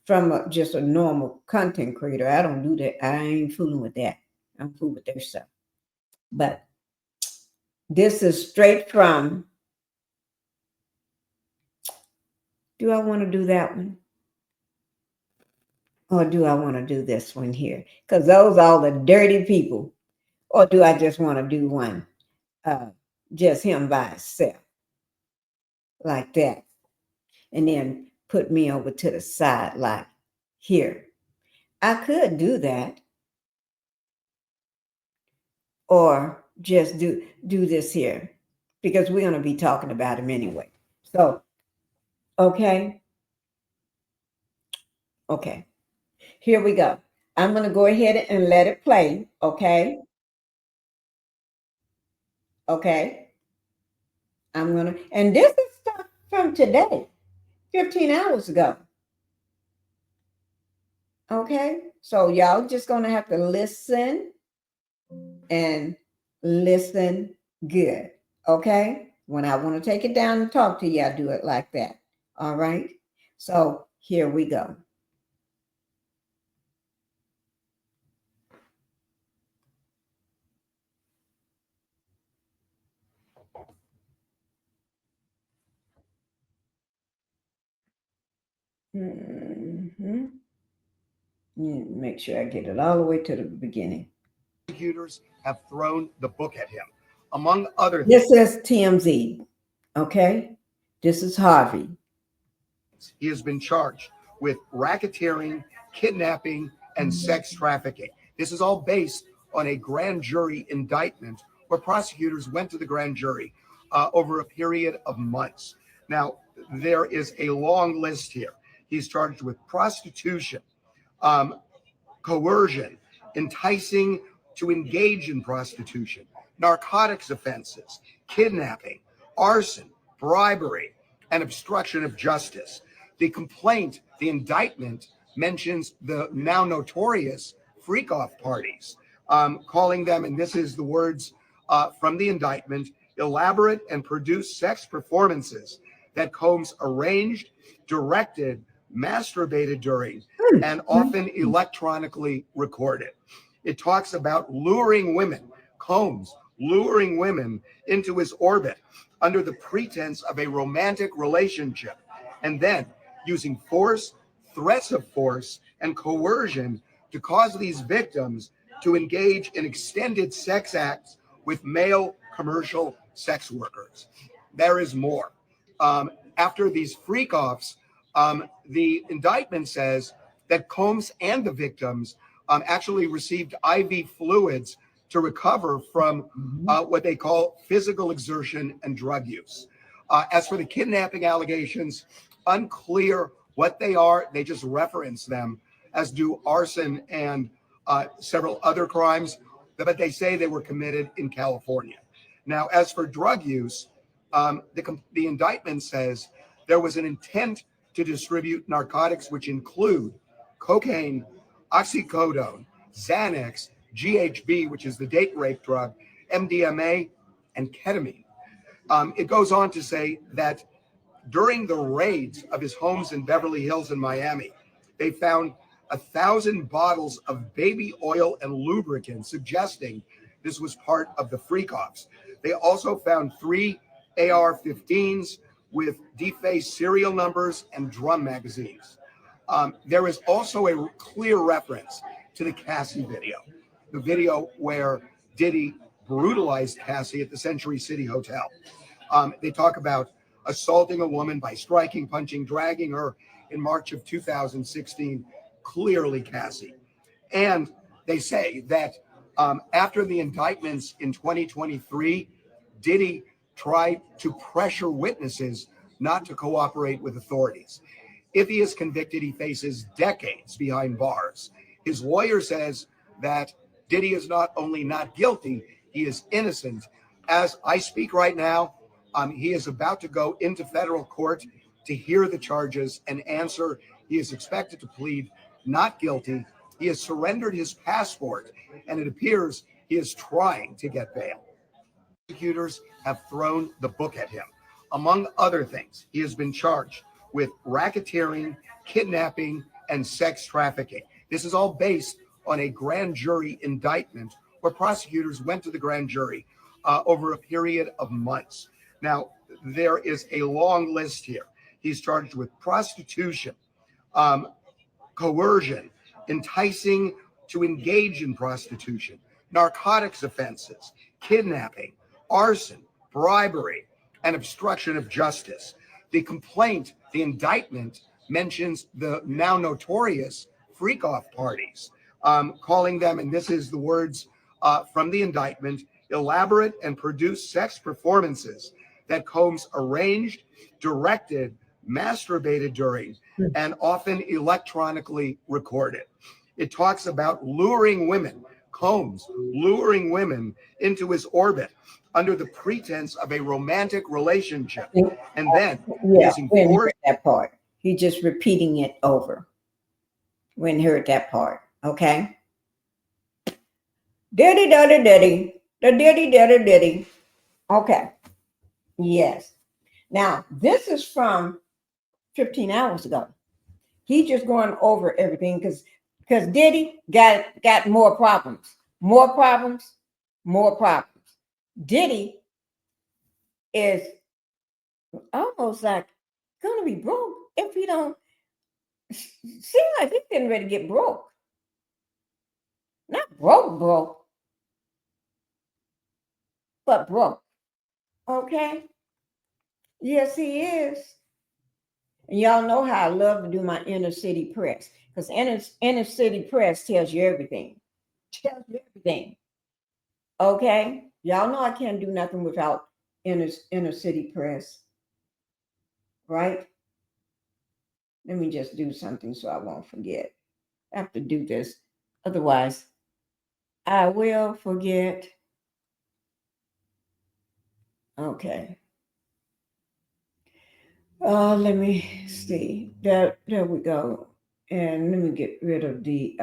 Speaker 2: from just a normal content creator. I don't do that. I ain't fooling with that. I'm fooling with their stuff. But this is straight from, do I want to do that one? Or do I want to do this one here? Because those are all the dirty people. Or do I just want to do one, just him by himself, like that? And then put me over to the side, like here. I could do that. Or just do this here. Because we're going to be talking about him anyway. So, okay. Okay. Here we go. I'm going to go ahead and let it play. Okay. Okay. I'm going to, and this is stuff from today, 15 hours ago. Okay. So y'all just going to have to listen and listen good. Okay. When I want to take it down and talk to you, I do it like that. All right. So here we go. Make sure I get it all the way to the beginning.
Speaker 6: Prosecutors have thrown the book at him, among other
Speaker 2: things. This is TMZ. Okay. This is Harvey.
Speaker 6: He has been charged with racketeering, kidnapping, and sex trafficking. This is all based on a grand jury indictment where prosecutors went to the grand jury over a period of months. Now, there is a long list here. He's charged with prostitution, coercion, enticing to engage in prostitution, narcotics offenses, kidnapping, arson, bribery, and obstruction of justice. The complaint, the indictment, mentions the now notorious freak-off parties, calling them, and this is the words from the indictment, elaborate and produced sex performances that Combs arranged, directed, masturbated during, and often electronically recorded. It talks about luring women, Combs luring women into his orbit under the pretense of a romantic relationship, and then using force, threats of force, and coercion to cause these victims to engage in extended sex acts with male commercial sex workers. There is more. After these freak-offs, the indictment says that Combs and the victims actually received IV fluids to recover from what they call physical exertion and drug use. As for the kidnapping allegations, unclear what they are. They just reference them, as do arson and several other crimes, but they say they were committed in California. Now, as for drug use, the indictment says there was an intent to distribute narcotics, which include cocaine, oxycodone, Xanax, GHB, which is the date rape drug, MDMA, and ketamine. It goes on to say that during the raids of his homes in Beverly Hills and Miami, they found 1,000 bottles of baby oil and lubricant, suggesting this was part of the freak-offs. They also found 3 AR-15s with defaced serial numbers and drum magazines. There is also a clear reference to the Cassie video, the video where Diddy brutalized Cassie at the Century City Hotel. They talk about assaulting a woman by striking, punching, dragging her in March of 2016, clearly Cassie. And they say that after the indictments in 2023, Diddy tried to pressure witnesses not to cooperate with authorities. If he is convicted, he faces decades behind bars. His lawyer says that Diddy is not only not guilty, he is innocent. As I speak right now, he is about to go into federal court to hear the charges and answer. He is expected to plead not guilty. He has surrendered his passport, and it appears he is trying to get bail. Prosecutors have thrown the book at him. Among other things, he has been charged with racketeering, kidnapping, and sex trafficking. This is all based on a grand jury indictment where prosecutors went to the grand jury over a period of months. Now, there is a long list here. He's charged with prostitution, coercion, enticing to engage in prostitution, narcotics offenses, kidnapping, arson, bribery, and obstruction of justice. The complaint, the indictment, mentions the now notorious freak-off parties, calling them, and this is the words from the indictment, elaborate and produced sex performances that Combs arranged, directed, masturbated during, and often electronically recorded. It talks about luring women, Combs luring women into his orbit under the pretense of a romantic relationship. And then using force.
Speaker 2: That part. He just repeating it over. When he heard that part. Okay. Diddy, diddy, diddy. The diddy, diddy, diddy. Okay. Yes. Now, this is from 15 hours ago. He just going over everything because Diddy got more problems. More problems. More problems. Diddy is almost like gonna be broke if he don't seem like he's getting ready to get broke. Not broke, but broke. Okay? Yes, he is. And y'all know how I love to do my inner city press, because inner city press tells you everything. Tells you everything. Okay? Y'all know I can't do nothing without inner city press. Right? Let me just do something so I won't forget. I have to do this. Otherwise, I will forget. Okay. Let me see. There we go. And let me get rid of the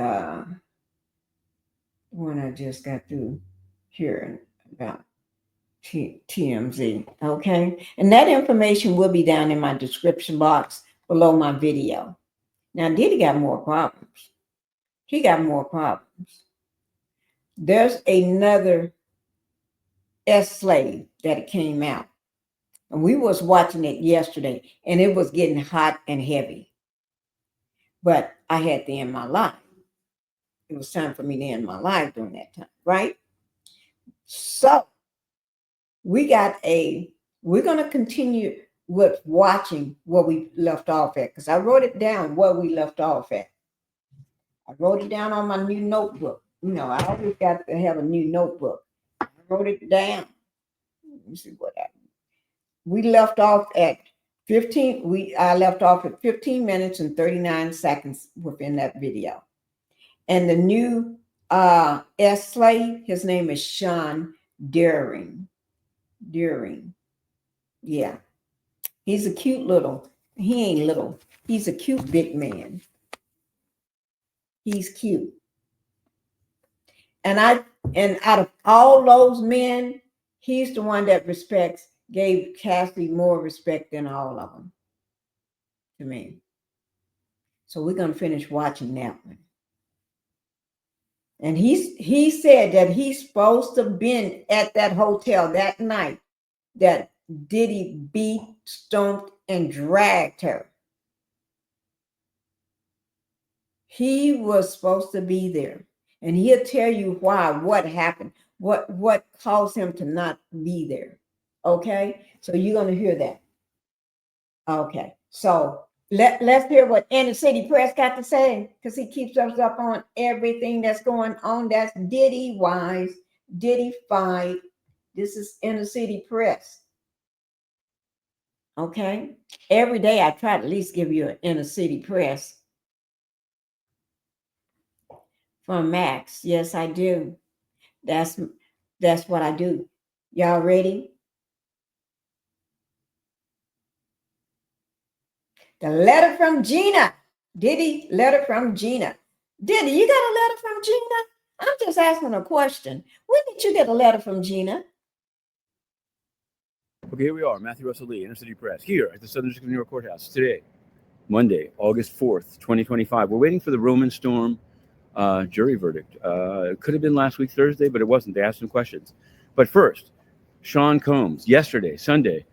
Speaker 2: one I just got through hearing about TMZ. Okay. And that information will be down in my description box below my video. Now, Diddy got more problems. He got more problems. There's another slave that came out. And we was watching it yesterday, and it was getting hot and heavy. But I had to end my life. It was time for me to end my life during that time, right? So we're going to continue with watching where we left off at, because I wrote it down where we left off at. I wrote it down on my new notebook. You know, I always got to have a new notebook. I wrote it down. Let me see what happened. We left off at 15. I left off at 15 minutes and 39 seconds within that video. And the new slave, his name is Sean Deering. Yeah. He's a cute little, he ain't little. He's a cute big man. He's cute. And out of all those men, he's the one that gave Cassie more respect than all of them to me. So we're going to finish watching that one. And he said that he's supposed to have been at that hotel that night that Diddy beat, stomped, and dragged her. He was supposed to be there. And he'll tell you why, what happened, what caused him to not be there. Okay? So you're going to hear that. Okay. So let's hear what Inner City Press got to say, because he keeps us up on everything that's going on. That's Diddy wise, Diddy fight. This is Inner City Press. Okay. Every day I try to at least give you an Inner City Press. From Max. Yes, I do. That's what I do. Y'all ready? The letter from Gina. Diddy, letter from Gina. Diddy, you got a letter from Gina? I'm just asking a question. When did you get a letter from Gina?
Speaker 9: Okay, here we are, Matthew Russell Lee, Inner City Press, here at the Southern District of New York Courthouse today, Monday, August 4th, 2025. We're waiting for the Roman Storm jury verdict. It could have been last week, Thursday, but it wasn't. They asked some questions. But first, Sean Combs, yesterday, Sunday,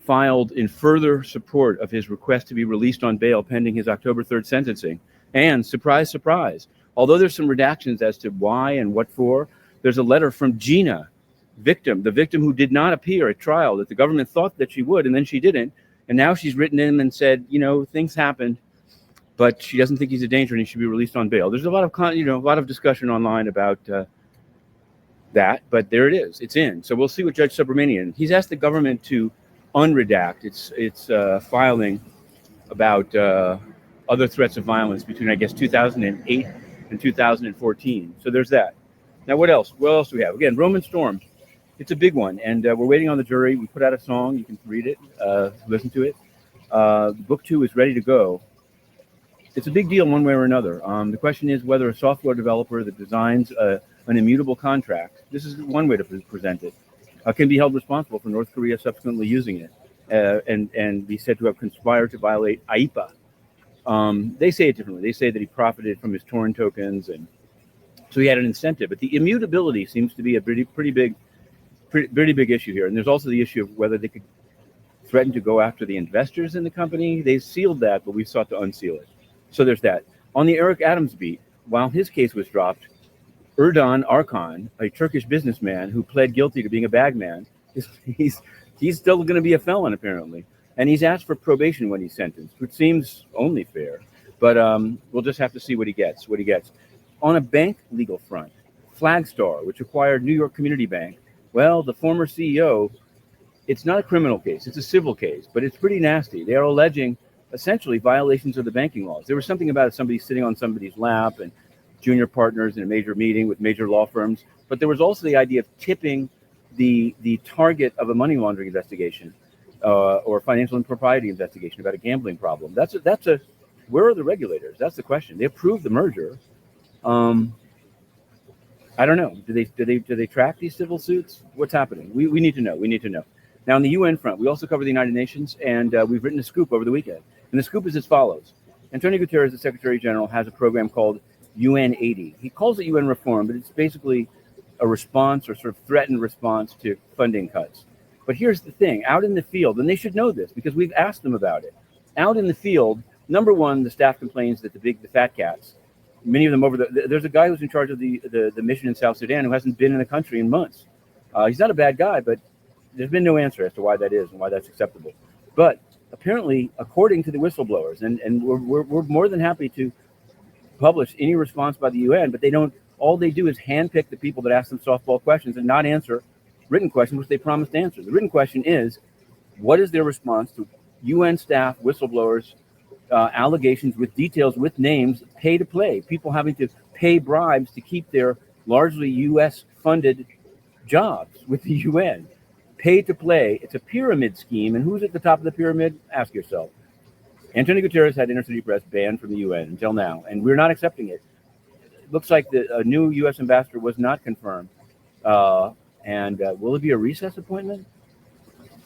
Speaker 9: filed in further support of his request to be released on bail pending his October 3rd sentencing. And surprise, surprise, although there's some redactions as to why and what for, there's a letter from Gina, the victim who did not appear at trial, that the government thought that she would, and then she didn't. And now she's written in and said, things happened, but she doesn't think he's a danger and he should be released on bail. There's a lot of discussion online about that, but there it is. It's in. So we'll see what Judge Subramanian. He's asked the government to unredact its filing about other threats of violence between, I guess, 2008 and 2014. So there's that. Now, what else? What else do we have? Again, Roman Storm. It's a big one, and we're waiting on the jury. We put out a song. You can read it, listen to it. Book 2 is ready to go. It's a big deal one way or another. The question is whether a software developer that designs an immutable contract, this is one way to present it, can be held responsible for North Korea subsequently using it and be said to have conspired to violate IEPA. They say it differently. They say that he profited from his torn tokens, and so he had an incentive. But the immutability seems to be a pretty big issue here. And there's also the issue of whether they could threaten to go after the investors in the company. They sealed that, but we sought to unseal it. So there's that. On the Eric Adams beat, while his case was dropped, Erdoğan Arkan, a Turkish businessman who pled guilty to being a bagman, he's still going to be a felon apparently, and he's asked for probation when he's sentenced, which seems only fair. But we'll just have to see what he gets. On a bank legal front, Flagstar, which acquired New York Community Bank, well, the former CEO, it's not a criminal case, it's a civil case, but it's pretty nasty. They are alleging essentially violations of the banking laws. There was something about somebody sitting on somebody's lap and junior partners in a major meeting with major law firms, but there was also the idea of tipping the target of a money laundering investigation or financial impropriety investigation about a gambling problem. That's a where are the regulators? That's the question. They approved the merger. I don't know. Do they track these civil suits? What's happening? We need to know. Now, on the UN front, we also cover the United Nations, and we've written a scoop over the weekend. And the scoop is as follows. Antonio Guterres, the Secretary General, has a program called UN 80. He calls it UN reform, but it's basically a response or sort of threatened response to funding cuts. But here's the thing. Out in the field, and they should know this because we've asked them about it. Out in the field, number one, the staff complains that the fat cats, many of them there's a guy who's in charge of the mission in South Sudan who hasn't been in the country in months. He's not a bad guy, but there's been no answer as to why that is and why that's acceptable. But apparently, according to the whistleblowers, and we're more than happy to publish any response by the UN, but they don't. All they do is handpick the people that ask them softball questions and not answer written questions, which they promised to answer. The written question is, what is their response to UN staff whistleblowers allegations with details, with names, pay to play, people having to pay bribes to keep their largely U.S. funded jobs with the UN. Pay to play. It's a pyramid scheme. And who's at the top of the pyramid? Ask yourself. Antonio Guterres had Inner City Press banned from the UN until now, and we're not accepting it. It looks like a new U.S. ambassador was not confirmed. And will it be a recess appointment?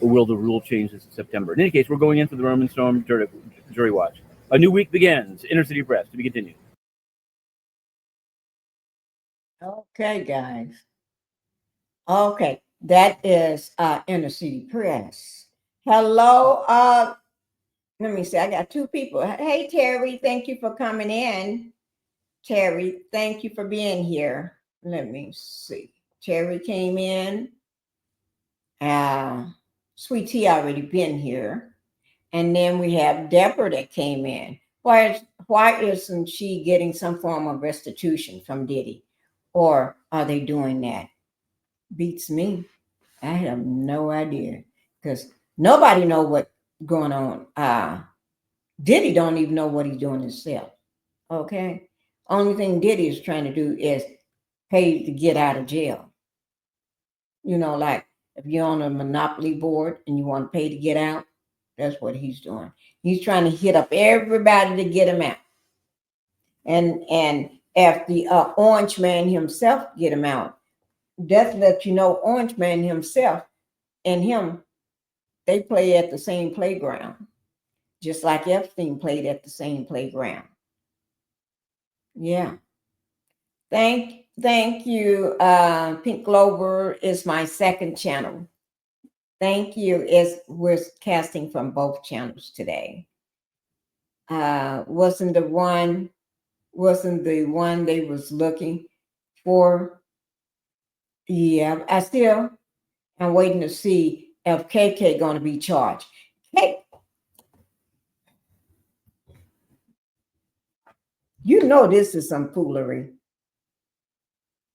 Speaker 9: Or will the rule change this in September? In any case, we're going in for the Roman Storm jury watch. A new week begins. Inner City Press. To be continued.
Speaker 2: Okay, guys. Okay, that is Inner City Press. Hello. Let me see. I got two people. Hey, Terry, thank you for coming in. Terry, thank you for being here. Let me see. Terry came in. Sweet Tea already been here. And then we have Deborah that came in. Why isn't she getting some form of restitution from Diddy? Or are they doing that? Beats me. I have no idea. Because nobody know what's going on. Diddy don't even know what he's doing himself. Okay. Only thing Diddy is trying to do is pay to get out of jail. You know, like if you're on a monopoly board and you want to pay to get out, that's what he's doing. He's trying to hit up everybody to get him out. And if the Orange Man himself get him out, that lets you know Orange Man himself and him, they play at the same playground, just like Epstein played at the same playground. Yeah. Thank you. Pink Clover is my second channel. Thank you. We're casting from both channels today. Wasn't the one they was looking for? Yeah, I still am waiting to see if KK going to be charged. Hey, you know this is some foolery.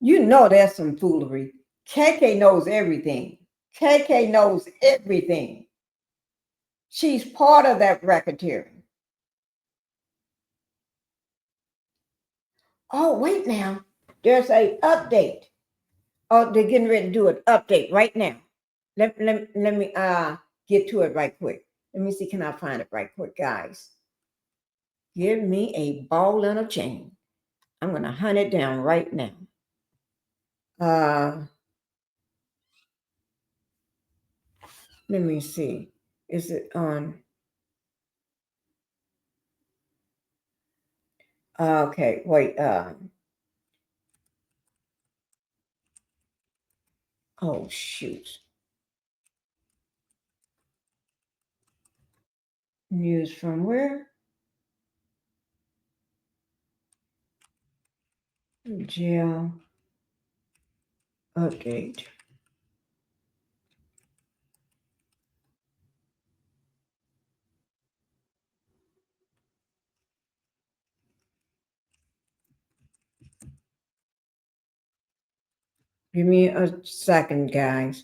Speaker 2: You know that's some foolery. KK knows everything. KK knows everything. She's part of that racketeering. Oh, wait now. There's a update. Oh, they're getting ready to do an update right now. Let me get to it right quick. Let me see, can I find it right quick, guys? Give me a ball and a chain. I'm gonna hunt it down right now. Let me see. Is it on? Okay, wait. Oh shoot. News from where? Jail update. Give me a second, guys.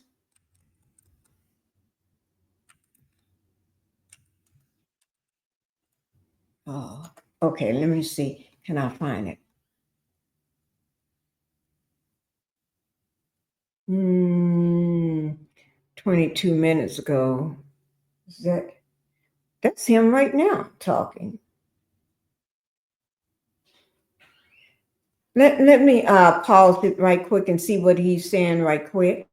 Speaker 2: Oh, okay. Let me see. Can I find it? 22 minutes ago. That's him right now talking. Let me pause it right quick and see what he's saying right quick.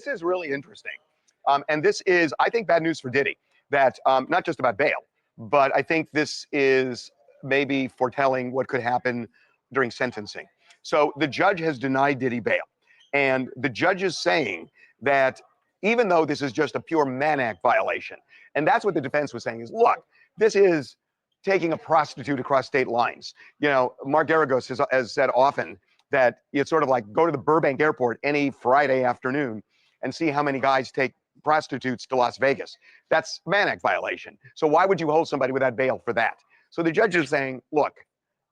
Speaker 10: this is really interesting. And this is, I think, bad news for Diddy. That not just about bail, but I think this is maybe foretelling what could happen during sentencing. So the judge has denied Diddy bail. And the judge is saying that even though this is just a pure Mann Act violation, and that's what the defense was saying is, look, this is taking a prostitute across state lines. You know, Mark Garagos has said often that it's sort of like go to the Burbank airport any Friday afternoon and see how many guys take prostitutes to Las Vegas. That's Mann Act violation. So why would you hold somebody without bail for that? So the judge is saying, look,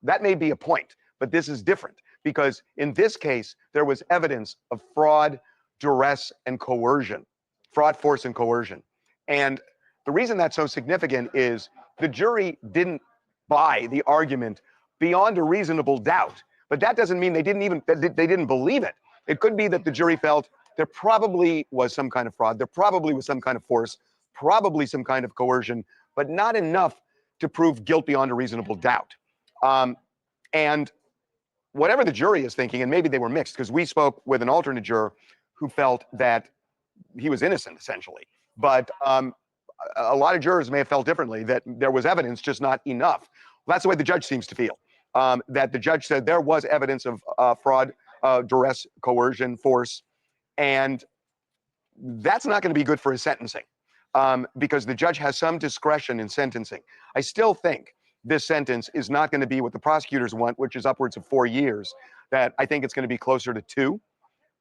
Speaker 10: that may be a point, but this is different because in this case, there was evidence of fraud, duress, and coercion, fraud, force, and coercion. And the reason that's so significant is the jury didn't buy the argument beyond a reasonable doubt, but that doesn't mean they didn't believe it. It could be that the jury felt there probably was some kind of fraud, there probably was some kind of force, probably some kind of coercion, but not enough to prove guilt beyond a reasonable doubt. And whatever the jury is thinking, and maybe they were mixed, because we spoke with an alternate juror who felt that he was innocent, essentially. But a lot of jurors may have felt differently, that there was evidence, just not enough. Well, that's the way the judge seems to feel, that the judge said there was evidence of fraud, duress, coercion, force, and that's not going to be good for his sentencing because the judge has some discretion in sentencing. I still think this sentence is not going to be what the prosecutors want, which is upwards of 4 years, that I think it's going to be closer to 2.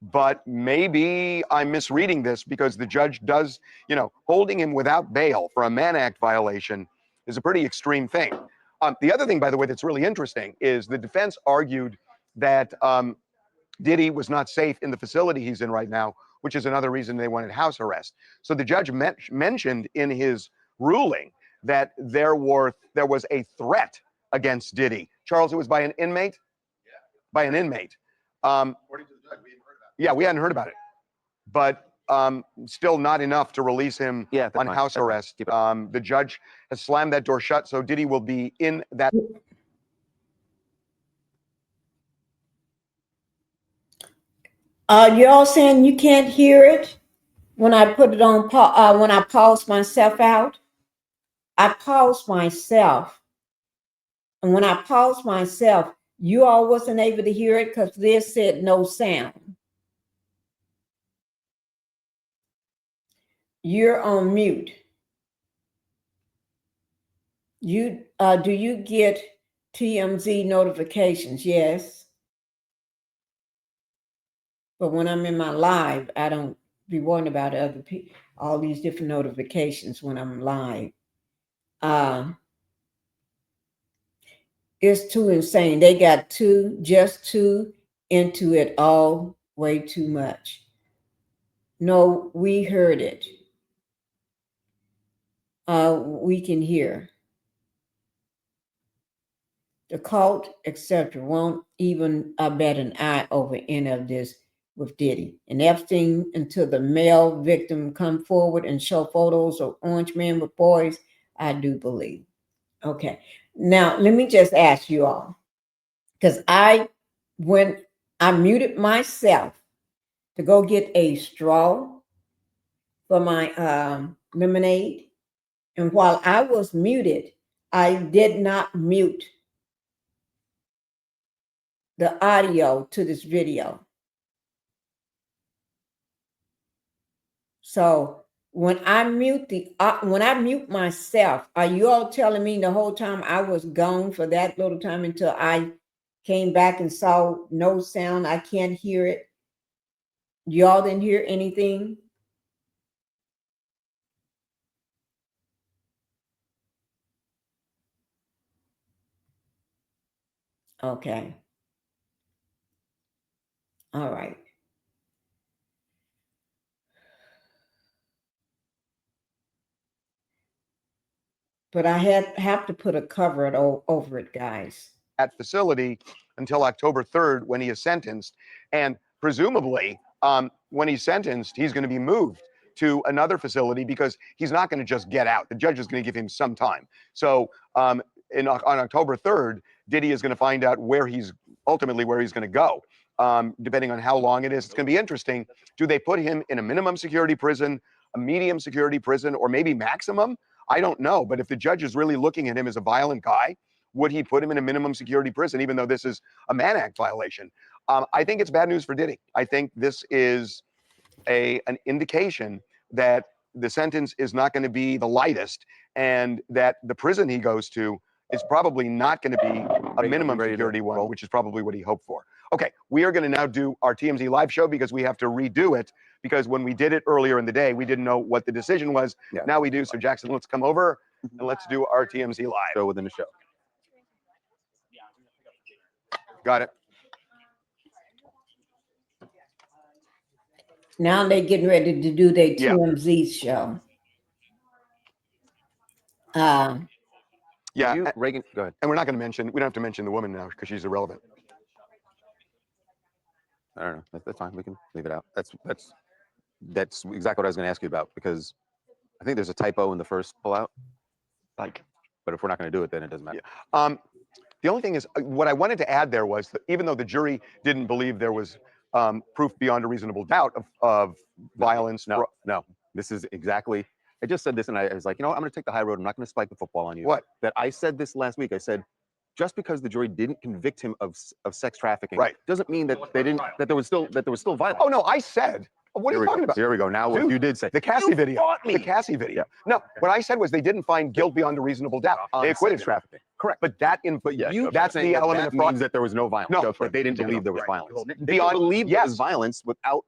Speaker 10: But maybe I'm misreading this because the judge does, you know, holding him without bail for a Mann Act violation is a pretty extreme thing. The other thing, by the way, that's really interesting is the defense argued that Diddy was not safe in the facility he's in right now, which is another reason they wanted house arrest. So the judge mentioned in his ruling that there was a threat against Diddy. Charles, it was by an inmate? Yeah. By an inmate. According to the judge, we hadn't heard about it. Yeah, we hadn't heard about it. But still not enough to release him on house arrest. The judge has slammed that door shut, so Diddy will be in that.
Speaker 2: You all saying you can't hear it when I put it on, when I pause myself out? I pause myself. And when I pause myself, you all wasn't able to hear it because this said no sound. You're on mute. You do you get TMZ notifications? Yes. But when I'm in my live, I don't be worrying about other people, all these different notifications when I'm live. It's too insane. They got just too into it all, way too much. No, we heard it. We can hear. The cult, etc., won't even bat an eye over any of this with Diddy. And Epstein, until the male victim come forward and show photos of orange men with boys, I do believe. Okay. Now, let me just ask you all, because when I muted myself to go get a straw for my lemonade, and while I was muted, I did not mute the audio to this video. So when I mute myself, are you all telling me the whole time I was gone for that little time until I came back and saw no sound? I can't hear it. Y'all didn't hear anything? Okay. All right. But I have to put a cover over it, guys.
Speaker 10: At facility until October 3rd when he is sentenced. And presumably, when he's sentenced, he's going to be moved to another facility because he's not going to just get out. The judge is going to give him some time. So on October 3rd, Diddy is going to find out ultimately where he's going to go. depending on how long it is. It's going to be interesting. Do they put him in a minimum security prison, a medium security prison, or maybe maximum? I don't know. But if the judge is really looking at him as a violent guy, would he put him in a minimum security prison, even though this is a Mann Act violation? I think it's bad news for Diddy. I think this is an indication that the sentence is not going to be the lightest, and that the prison he goes to is probably not going to be a minimum security one, which is probably what he hoped for. Okay, we are going to now do our TMZ live show because we have to redo it, because when we did it earlier in the day, we didn't know what the decision was. Yeah. Now we do. So Jackson, let's come over and let's do our TMZ live.
Speaker 11: Show within the show.
Speaker 10: Got it.
Speaker 2: Now they're getting ready to do their TMZ show.
Speaker 10: Yeah,
Speaker 11: Reagan, go ahead.
Speaker 10: And we're not going to mention, we don't have to mention the woman now because she's irrelevant.
Speaker 11: I don't know. That's fine. We can leave it out. That's exactly what I was going to ask you about, because I think there's a typo in the first pullout.
Speaker 10: Like,
Speaker 11: but if we're not going to do it, then it doesn't matter.
Speaker 10: Yeah. The only thing is, what I wanted to add there was that even though the jury didn't believe there was proof beyond a reasonable doubt of violence.
Speaker 11: No, this is exactly. I just said this, and I was like, you know what? I'm going to take the high road. I'm not going to spike the football on you.
Speaker 10: What?
Speaker 11: That I said this last week. I said, just because the jury didn't convict him of sex trafficking, doesn't mean that they didn't that there was still violence.
Speaker 10: Oh no, I said. What are you talking about?
Speaker 11: Here we go. Now what you did say.
Speaker 10: The Cassie video. The Cassie video. No, what I said was they didn't find guilt beyond a reasonable doubt. They acquitted
Speaker 11: trafficking.
Speaker 10: Correct. But that's the element of
Speaker 11: fraud. Means that there was no violence.
Speaker 10: No,
Speaker 11: but they didn't believe there was violence. They
Speaker 10: beyond
Speaker 11: believed there was violence without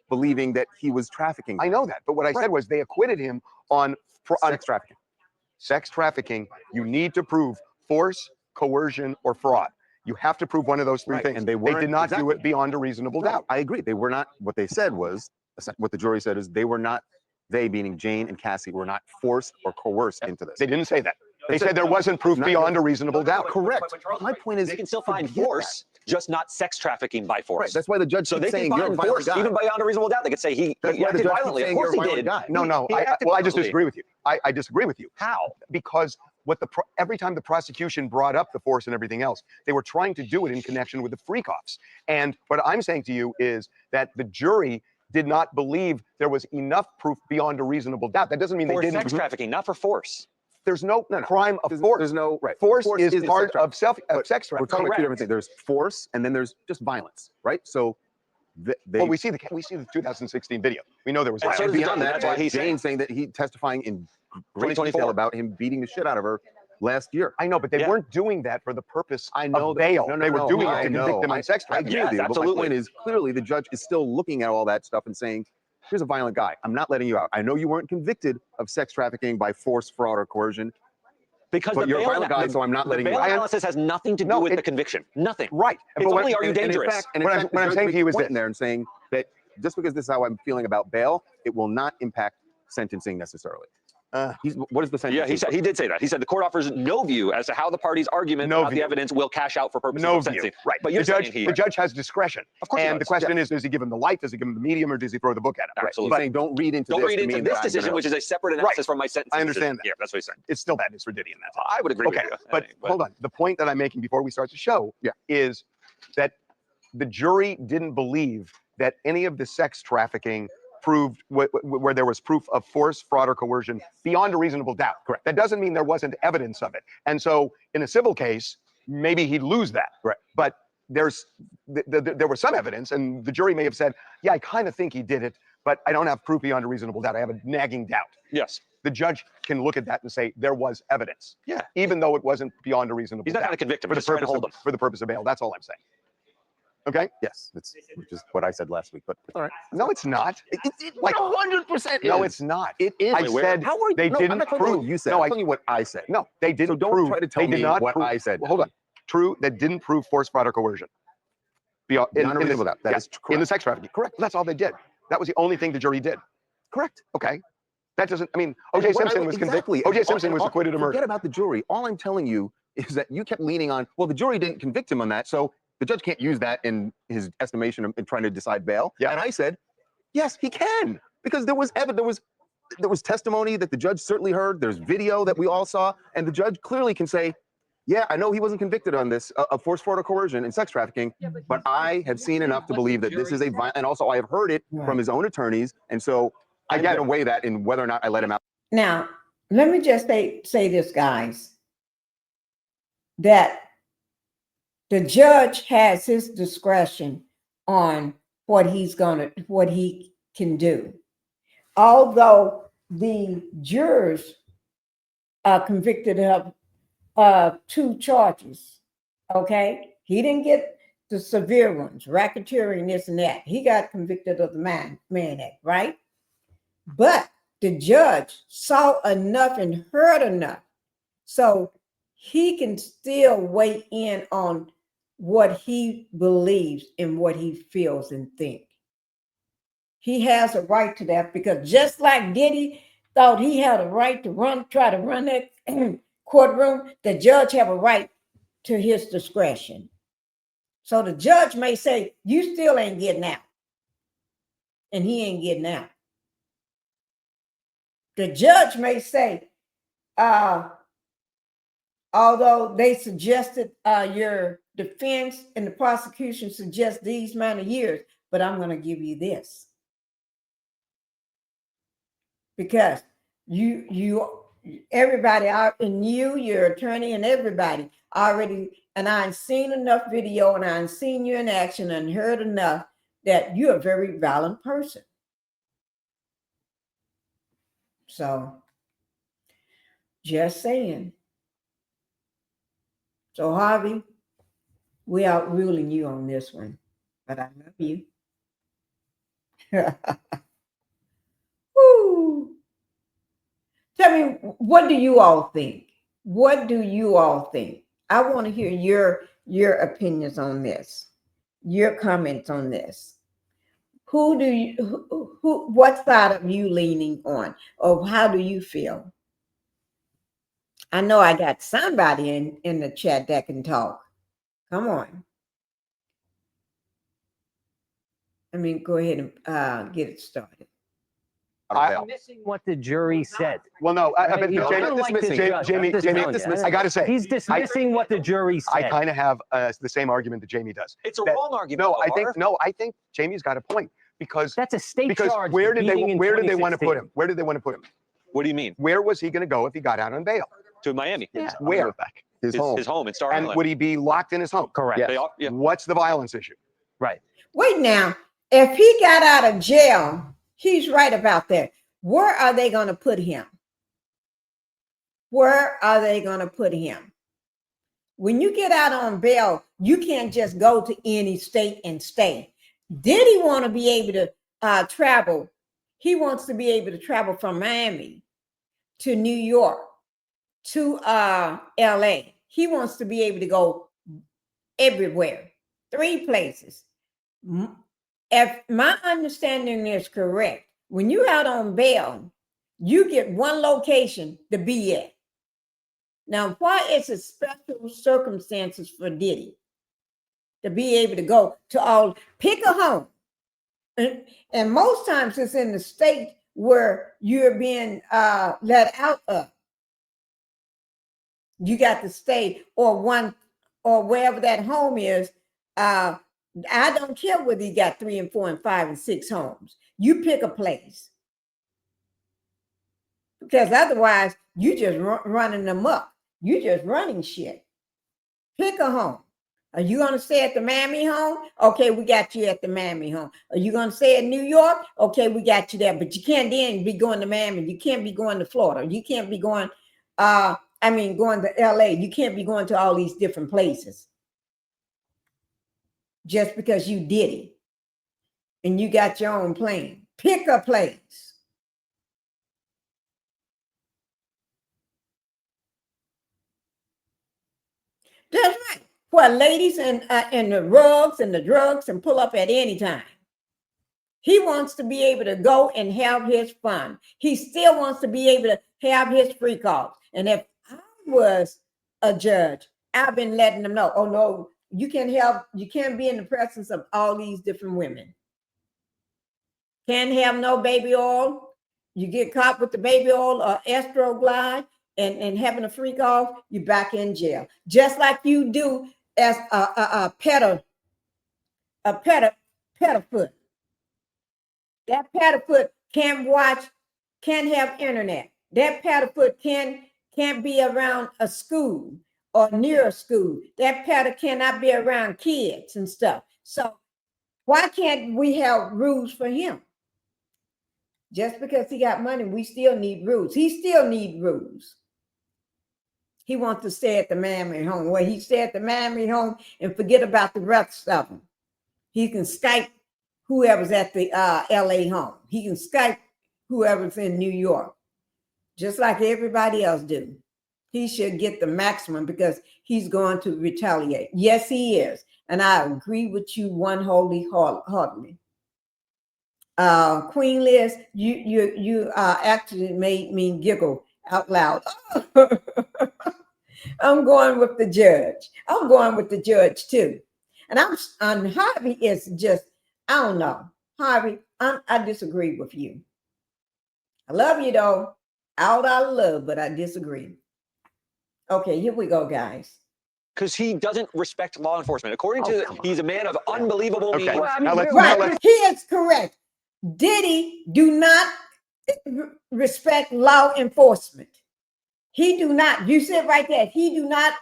Speaker 11: believing that he was trafficking.
Speaker 10: I know that, but what I said was they acquitted him on
Speaker 11: sex trafficking.
Speaker 10: Sex trafficking. You need to prove force, coercion, or fraud. You have to prove one of those three things.
Speaker 11: And they
Speaker 10: did not do it beyond a reasonable doubt.
Speaker 11: I agree. They were not. What they said was, what the jury said is they were not. They, meaning Jane and Cassie, were not forced or coerced into this.
Speaker 10: They didn't say that. They said there wasn't proof beyond a reasonable doubt.
Speaker 11: Correct. My point is,
Speaker 12: they can still find force, just not sex trafficking by force.
Speaker 11: Right. That's why the judge.
Speaker 12: So they can find force even beyond a reasonable doubt. They could say he acted violently. Of course he did.
Speaker 10: No. I just disagree with you. I disagree with you.
Speaker 12: How?
Speaker 10: Because every time the prosecution brought up the force and everything else, they were trying to do it in connection with the freak-offs. And what I'm saying to you is that the jury did not believe there was enough proof beyond a reasonable doubt. That doesn't mean they didn't.
Speaker 12: For sex trafficking, not for force.
Speaker 10: There's no crime of force.
Speaker 11: There's no
Speaker 10: force is part of sex trafficking.
Speaker 11: We're talking about two different things. There's force, and then there's just violence, right? So,
Speaker 10: well, we see the 2016 video. We know there was violence.
Speaker 11: And beyond that, that's why he's saying that he testifying in great detail about him beating the shit out of her last year.
Speaker 10: I know, but they weren't doing that for the purpose of bail. They were doing it to convict them on sex trafficking.
Speaker 11: I agree with you, but my point is clearly the judge is still looking at all that stuff and saying, here's a violent guy. I'm not letting you out. I know you weren't convicted of sex trafficking by force, fraud, or coercion.
Speaker 12: Because
Speaker 11: you're a violent guy, so I'm not letting you out.
Speaker 12: The bail analysis has nothing to do with the conviction. Nothing.
Speaker 10: Right.
Speaker 12: It's only are you dangerous.
Speaker 11: And in fact, what I'm saying to you is there and saying that just because this is how I'm feeling about bail, it will not impact sentencing necessarily. What is the sentence?
Speaker 12: Yeah, he did say that. He said the court offers no view as to how the party's argument about the evidence will cash out for purposes of sentencing.
Speaker 10: Right.
Speaker 12: But
Speaker 10: the judge has discretion.
Speaker 12: Of course.
Speaker 10: And the question is, does he give him the light? Does he give him the medium, or does he throw the book at him?
Speaker 12: Absolutely.
Speaker 11: But saying don't read into
Speaker 12: this decision, which is a separate analysis from my sentence.
Speaker 10: I understand that.
Speaker 12: Yeah, that's what he's saying.
Speaker 10: It's still bad news for Diddy in that.
Speaker 12: I would agree with you.
Speaker 10: But hold on. The point that I'm making before we start the show is that the jury didn't believe that any of the sex trafficking proved where there was proof of force, fraud, or coercion beyond a reasonable doubt.
Speaker 11: Correct.
Speaker 10: That doesn't mean there wasn't evidence of it. And so in a civil case, maybe he'd lose that.
Speaker 11: Right.
Speaker 10: But there was some evidence, and the jury may have said, yeah, I kind of think he did it, but I don't have proof beyond a reasonable doubt. I have a nagging doubt.
Speaker 12: Yes.
Speaker 10: The judge can look at that and say there was evidence.
Speaker 12: Yeah.
Speaker 10: Even though it wasn't beyond a reasonable doubt.
Speaker 12: He's not going to convict him.
Speaker 10: For the purpose of bail. That's all I'm saying. Okay.
Speaker 11: Yes, which is what I said last week. But all right.
Speaker 10: No, it's not.
Speaker 11: Like 100%.
Speaker 10: No, it's not.
Speaker 11: It is.
Speaker 10: I said they didn't
Speaker 11: I'm not
Speaker 10: prove.
Speaker 11: You said.
Speaker 10: No,
Speaker 11: I'm telling you what I said.
Speaker 10: No, they didn't
Speaker 11: so don't
Speaker 10: prove.
Speaker 11: try to tell me what I said.
Speaker 10: Well, hold on. True, that didn't prove force, fraud, or coercion.
Speaker 11: That is correct.
Speaker 10: In the sex trafficking. Correct. That's all they did. That was the only thing the jury did. Correct. Okay. That doesn't. I mean, O.J. Simpson was convicted. O.J. Simpson was acquitted of murder.
Speaker 11: Forget about the jury. All I'm telling you is that you kept leaning on. Well, the jury didn't convict him on that, so the judge can't use that in his estimation in trying to decide bail.
Speaker 10: Yeah.
Speaker 11: And I said, yes, he can, because there was evidence. There was testimony that the judge certainly heard. There's video that we all saw, and the judge clearly can say, Yeah, I know he wasn't convicted on this of force, fraud, or coercion and sex trafficking, but I have seen enough to believe that this is a violent, and also I have heard it from his own attorneys, and so I got to weigh that in whether or not I let him out.
Speaker 2: Now, let me just say this, guys, that the judge has his discretion on what he can do. Although the jurors are convicted of 2 charges, okay? He didn't get the severe ones, racketeering, this and that. He got convicted of the Mann Act, right? But the judge saw enough and heard enough, so he can still weigh in on what he believes and what he feels and thinks. He has a right to that, because just like Diddy thought he had a right to try to run that courtroom, the judge have a right to his discretion. So the judge may say, you still ain't getting out. And he ain't getting out. The judge may say, although they suggested your defense and the prosecution suggest these amount of years, but I'm going to give you this. Because everybody out, and your attorney and everybody already, and I've seen enough video and I've seen you in action and heard enough that you're a very violent person. So, just saying. So, Harvey, we outruling you on this one, but I love you. Woo. Tell me, what do you all think? What do you all think? I want to hear your opinions on this, your comments on this. What side are you leaning on? Or how do you feel? I know I got somebody in the chat that can talk. Come on. I mean, go ahead and get it started.
Speaker 13: I'm missing what the jury said.
Speaker 10: Well, no, Jamie, I got to say,
Speaker 13: he's dismissing what the jury said.
Speaker 10: I kind of have the same argument that Jamie does.
Speaker 12: It's a wrong argument.
Speaker 10: I think Jamie's got a point, because
Speaker 13: that's a state charge.
Speaker 10: Where did they want to put him? Where did they want to put him?
Speaker 12: What do you mean?
Speaker 10: Where was he going to go if he got out on bail?
Speaker 12: To Miami.
Speaker 10: Yeah. Where?
Speaker 11: His home.
Speaker 12: His home in Star
Speaker 10: And
Speaker 12: Island.
Speaker 10: would he be locked in his home?
Speaker 13: Correct.
Speaker 12: Yeah.
Speaker 10: What's the violence issue?
Speaker 13: Right.
Speaker 2: Wait now. If he got out of jail, he's right about that. Where are they going to put him? Where are they going to put him? When you get out on bail, you can't just go to any state and stay. Diddy want to be able to travel. He wants to be able to travel from Miami to New York to LA. He wants to be able to go everywhere. 3 places. If my understanding is correct, when you're out on bail, you get one location to be at. Now, why is it special circumstances for Diddy to be able to go to pick a home? And most times it's in the state where you're being let out of. You got to stay or wherever that home is. I don't care whether you got 3 and 4 and 5 and 6 homes. You pick a place. Because otherwise, you just running them up. You just running shit. Pick a home. Are you going to stay at the Miami home? Okay, we got you at the Miami home. Are you going to stay in New York? Okay, we got you there. But you can't then be going to Miami. You can't be going to Florida. You can't be going, going to LA. You can't be going to all these different places. Just because you did it. And you got your own plane. Pick a place. That's right. Well, ladies and the rugs and the drugs and pull up at any time. He wants to be able to go and have his fun. He still wants to be able to have his free calls. And if I was a judge, I've been letting them know, oh no, you can't be in the presence of all these different women. Can't have no baby oil. You get caught with the baby oil or Estroglide, and having a freak off, you're back in jail. Just like you do as a pedderfoot. That pedderfoot can't watch, can't have internet. That pedderfoot can't be around a school or near a school. That pedder cannot be around kids and stuff. So why can't we have rules for him? Just because he got money, we still need rules. He still need rules. He wants to stay at the Miami home. Well, he stay at the Miami home and forget about the rest of them. He can Skype whoever's at the LA home. He can Skype whoever's in New York, just like everybody else do. He should get the maximum because he's going to retaliate. Yes, he is. And I agree with you wholeheartedly. Queen Liz, you actually made me giggle out loud. I'm going with the judge. I'm going with the judge too. And Harvey is just, I don't know. Harvey, I disagree with you. I love you though. Out of love, but I disagree. Okay, here we go, guys.
Speaker 12: Because he doesn't respect law enforcement. According to, he's a man of unbelievable means.
Speaker 10: Well,
Speaker 2: Right, he is correct. Diddy do not respect law enforcement. He do not. You said right there. He do not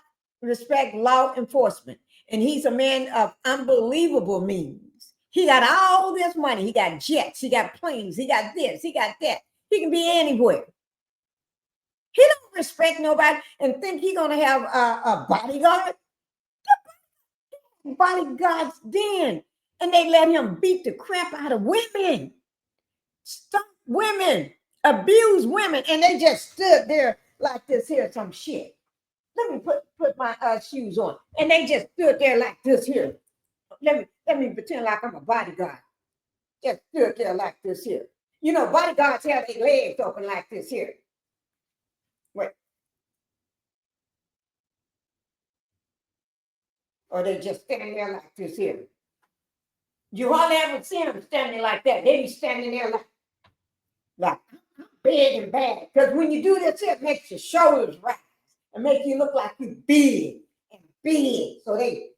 Speaker 2: respect law enforcement. And he's a man of unbelievable means. He got all this money. He got jets. He got planes. He got this. He got that. He can be anywhere. He don't respect nobody and think he's going to have a bodyguard. Bodyguards then. And they let him beat the crap out of women. Stop women. Abuse women. And they just stood there like this here, some shit. Let me put my shoes on. And they just stood there like this here. Let me pretend like I'm a bodyguard. Just stood there like this here. You know, bodyguards have their legs open like this here. Wait. Or they just standing there like this here. You hardly ever see them standing like that. They be standing there like big and bad. Because when you do this, it makes your shoulders rise and make you look like you big and big. So they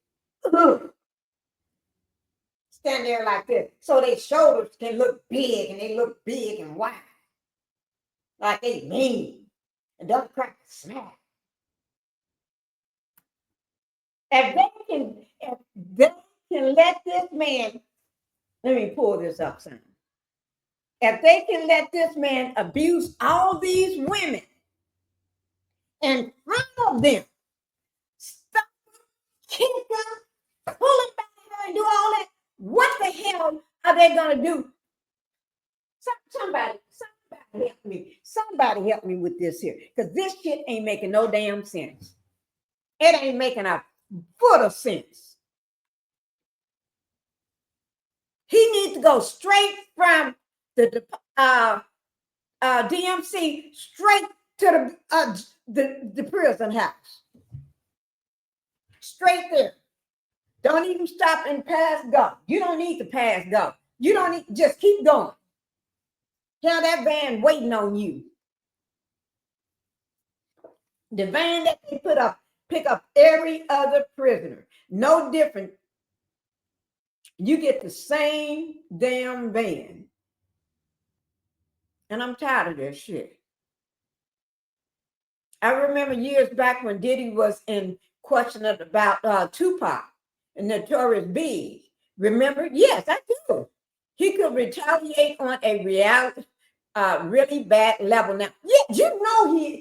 Speaker 2: stand there like this. So their shoulders can look big and they look big and wide. Like they mean. And don't crack a smack. If they can let this man, let me pull this up, son. If they can let this man abuse all these women in front of them, stop, kick them, pull them back and do all that, what the hell are they gonna do? Somebody help me. Somebody help me with this here. Because this shit ain't making no damn sense. It ain't making a foot of sense. He needs to go straight from the DMC straight to the prison house. Straight there. Don't even stop and pass go. You don't need to pass go. You don't need, just keep going. Tell that van waiting on you. The van that they put up, pick up every other prisoner. No different. You get the same damn van. And I'm tired of that shit. I remember years back when Diddy was in question about Tupac and Notorious B. Remember? Yes, I do. He could retaliate on a really bad level. Now, yeah, you know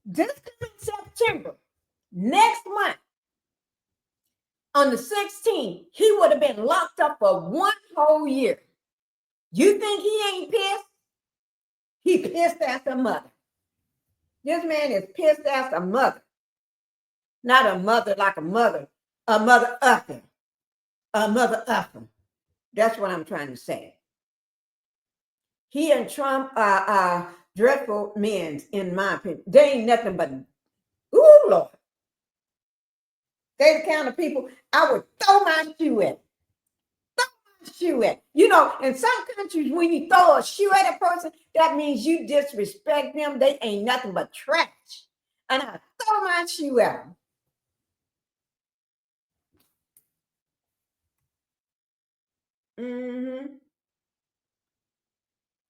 Speaker 2: this coming September, next month, on the 16th, he would have been locked up for 1 whole year. You think he ain't pissed? He pissed as a mother. This man is pissed as a mother. Not a mother like a mother effer. A mother effer. That's what I'm trying to say. He and Trump are dreadful men, in my opinion. They ain't nothing but, ooh, Lord. They the kind of people I would throw my shoe at. Throw a shoe at? You know, in some countries, when you throw a shoe at a person, that means you disrespect them. They ain't nothing but trash. And I throw my shoe at them. Mm-hmm.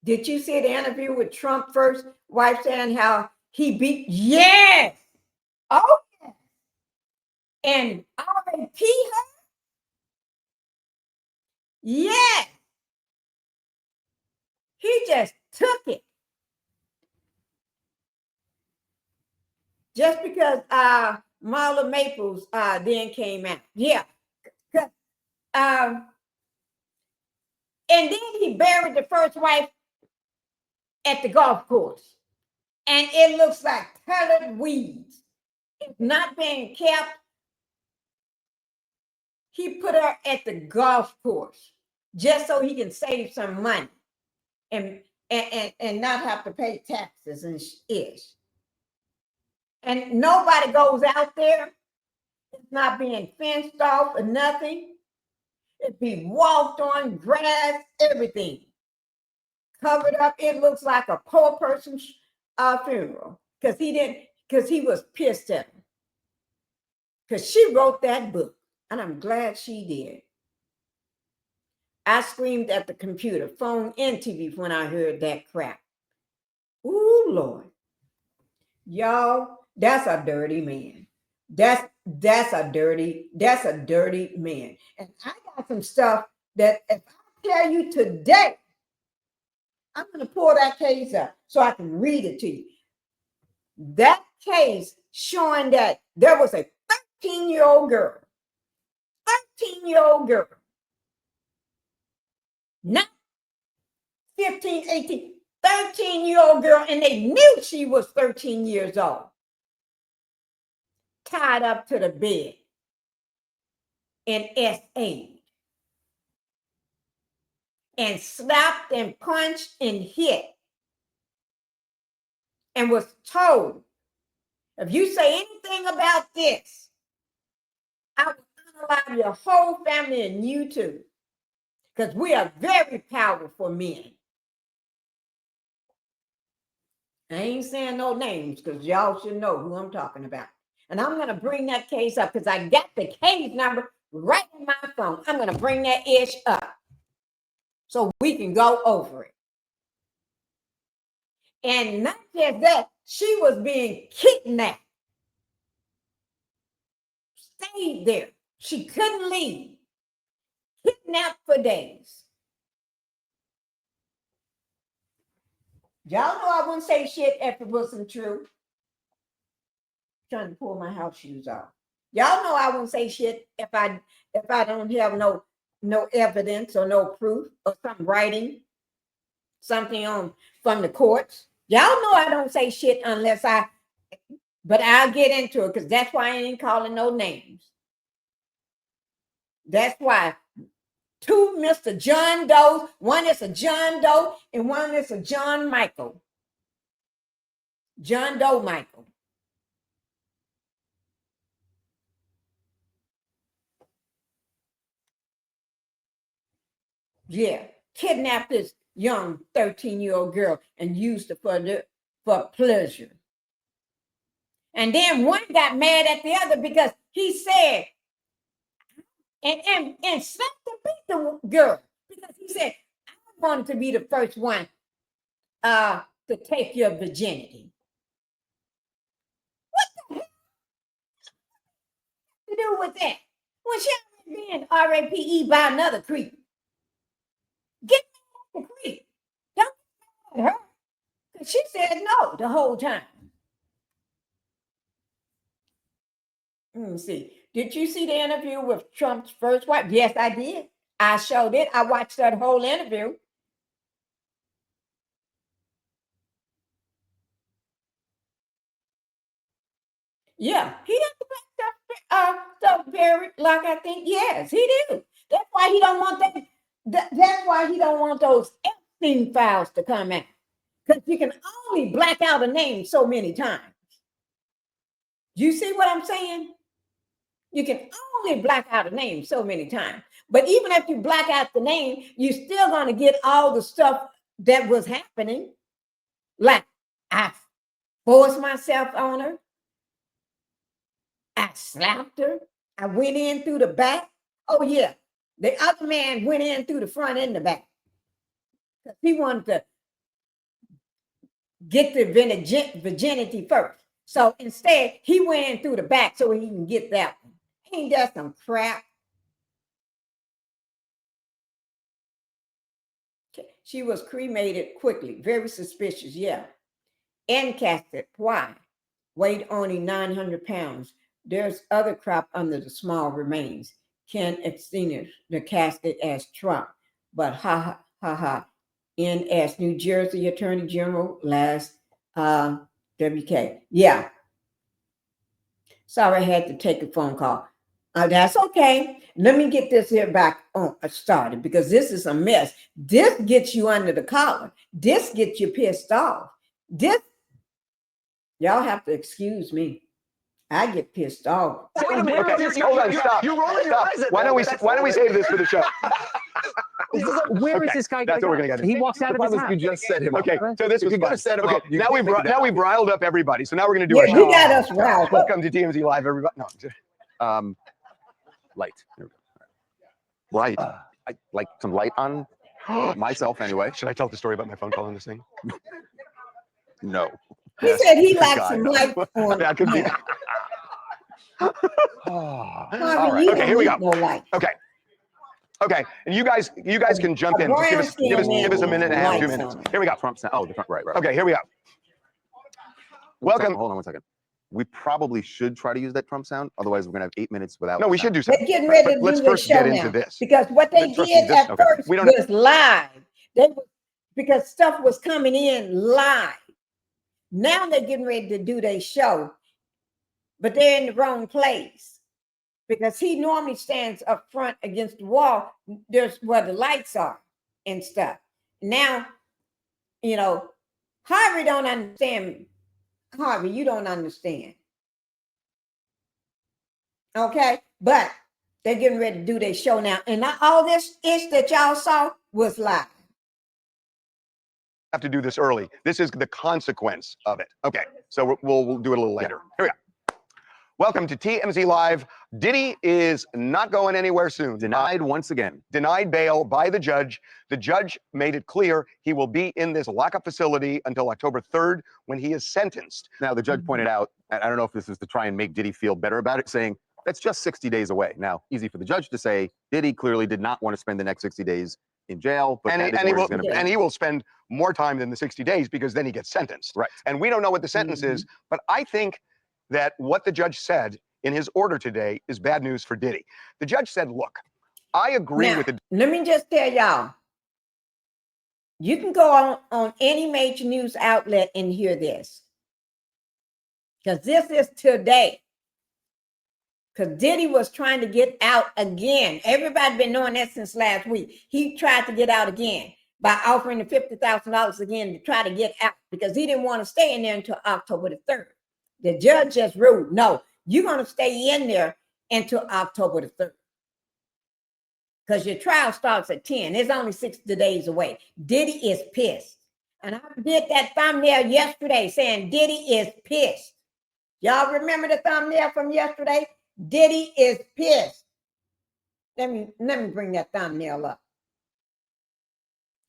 Speaker 2: Did you see the interview with Trump first wife saying how he beat? Yes. Oh, yes. And R.A.P. her? Yes. He just took it. Just because Marla Maples then came out. Yeah. And then he buried the first wife at the golf course. And it looks like colored weeds. It's not being kept. He put her at the golf course just so he can save some money and not have to pay taxes and ish. And nobody goes out there. It's not being fenced off or nothing. It be walked on, grass, everything. Covered up. It looks like a poor person's funeral. Because he was pissed at him. Because she wrote that book. And I'm glad she did. I screamed at the computer, phone, and TV when I heard that crap. Ooh, Lord. Y'all, that's a dirty man. That's a dirty man. And I got some stuff that if I tell you today, I'm going to pull that case up so I can read it to you. That case showing that there was a 13-year-old girl, not 15, 18, 13-year-old girl, and they knew she was 13 years old, tied up to the bed in SA and slapped and punched and hit and was told, if you say anything about this, I will unalive your whole family and you too, because we are very powerful men. I ain't saying no names because y'all should know who I'm talking about. And I'm going to bring that case up because I got the case number right in my phone. I'm going to bring that ish up so we can go over it. And not just that, she was being kidnapped. Stayed there. She couldn't leave. Kidnapped for days. Y'all know I wouldn't say shit if it wasn't true. Trying to pull my house shoes off. Y'all know I wouldn't say shit if I don't have no evidence or no proof or some writing, something on from the courts. Y'all know I don't say shit unless but I'll get into it because that's why I ain't calling no names. That's why 2 Mr. John Doe, one is a John Doe and one is a John Michael. John Doe Michael. Yeah, kidnapped this young 13-year-old girl and used her for pleasure. And then one got mad at the other because he said, and slapped and beat the girl because he said, I wanted to be the first one to take your virginity. What the hell to do with that? When she already been RAPE by another creep. Get me off the creep. Don't get mad at her. Because she said no the whole time. Let me see. Did you see the interview with Trump's first wife? Yes, I did. I showed it. I watched that whole interview. Yeah, he doesn't stuff buried like I think. Yes, he do. That's why he don't want that. That's why he don't want those Epstein files to come out. Because you can only black out a name so many times. You see what I'm saying? You can only black out a name so many times. But even if you black out the name, you're still going to get all the stuff that was happening. Like, I forced myself on her. I slapped her. I went in through the back. Oh, yeah. The other man went in through the front and the back. He wanted to get the virginity first. So instead, he went in through the back so he can get that one. Ain't that some crap? She was cremated quickly. Very suspicious, yeah. And casket. Why? Weighed only 900 pounds. There's other crop under the small remains. Can't extinguish the casket as Trump. But ha ha ha. In as New Jersey Attorney General last WK. Yeah. Sorry, I had to take a phone call. That's okay. Let me get this here back on started because this is a mess. This gets you under the collar. This gets you pissed off. This, y'all have to excuse me. I get pissed off.
Speaker 10: Wait a minute. Okay, hold on. Stop. You're rolling your eyes at
Speaker 11: Why don't we save this for the show?
Speaker 13: Where is this guy?
Speaker 10: That's what we're gonna get.
Speaker 13: He walks out of his house.
Speaker 11: You just set him up.
Speaker 10: Okay, so this was fun.
Speaker 11: set him
Speaker 10: Okay,
Speaker 11: up.
Speaker 10: now we've riled up everybody. So now we're gonna do
Speaker 2: Yeah,
Speaker 10: our show.
Speaker 2: you got us riled up.
Speaker 10: Welcome to TMZ Live, everybody. No,
Speaker 11: Light.
Speaker 10: light.
Speaker 11: I like some light on myself anyway.
Speaker 10: Should I tell the story about my phone call on this thing?
Speaker 11: No.
Speaker 2: He said he likes some light on.
Speaker 10: That could be.
Speaker 2: Harvey, you
Speaker 10: Okay,
Speaker 2: don't
Speaker 10: here we
Speaker 2: need
Speaker 10: go.
Speaker 2: no light.
Speaker 10: Okay, and you guys can jump in. Just give us a minute and a half, 2 minutes. Here we go.
Speaker 11: Trump sound. Oh, the Trump. Right.
Speaker 10: Okay, here we go. Welcome.
Speaker 11: Hold on 1 second. We probably should try to use that Trump sound. Otherwise, we're gonna have 8 minutes without.
Speaker 10: No, we should do something.
Speaker 2: They're getting ready to
Speaker 10: Let's
Speaker 2: do the
Speaker 10: first
Speaker 2: show
Speaker 10: get
Speaker 2: now
Speaker 10: into this.
Speaker 2: because what they
Speaker 10: Let's first
Speaker 2: did
Speaker 10: do this.
Speaker 2: at
Speaker 10: Okay.
Speaker 2: first
Speaker 10: We don't-
Speaker 2: was live. Because stuff was coming in live. Now they're getting ready to do their show, but they're in the wrong place because he normally stands up front against the wall. There's where the lights are and stuff. Now, you know, Harvey don't understand. Harvey, you don't understand. Okay, but they're getting ready to do their show now, and all this ish that y'all saw was live.
Speaker 10: Have to do this early. This is the consequence of it. Okay, so we'll do it a little later. Here we go. Welcome to TMZ Live. Diddy is not going anywhere soon.
Speaker 11: Denied once again.
Speaker 10: Denied bail by the judge. The judge made it clear he will be in this lockup facility until October 3rd when he is sentenced.
Speaker 11: Now, the judge pointed out, and I don't know if this is to try and make Diddy feel better about it, saying that's just 60 days away. Now, easy for the judge to say, Diddy clearly did not want to spend the next 60 days in jail, but
Speaker 10: and he will spend more time than the 60 days because then he gets sentenced.
Speaker 11: Right.
Speaker 10: And we don't know what the sentence is, but I think that what the judge said in his order today is bad news for Diddy. The judge said, look, I agree with the...
Speaker 2: Let me just tell y'all, you can go on any major news outlet and hear this. Because this is today. Because Diddy was trying to get out again. Everybody been knowing that since last week. He tried to get out again by offering the $50,000 again to try to get out because he didn't want to stay in there until October the 3rd. The judge just ruled, no, you're going to stay in there until October the 3rd. Because your trial starts at 10. It's only 60 days away. Diddy is pissed. And I did that thumbnail yesterday saying Diddy is pissed. Y'all remember the thumbnail from yesterday? Diddy is pissed. Let me bring that thumbnail up.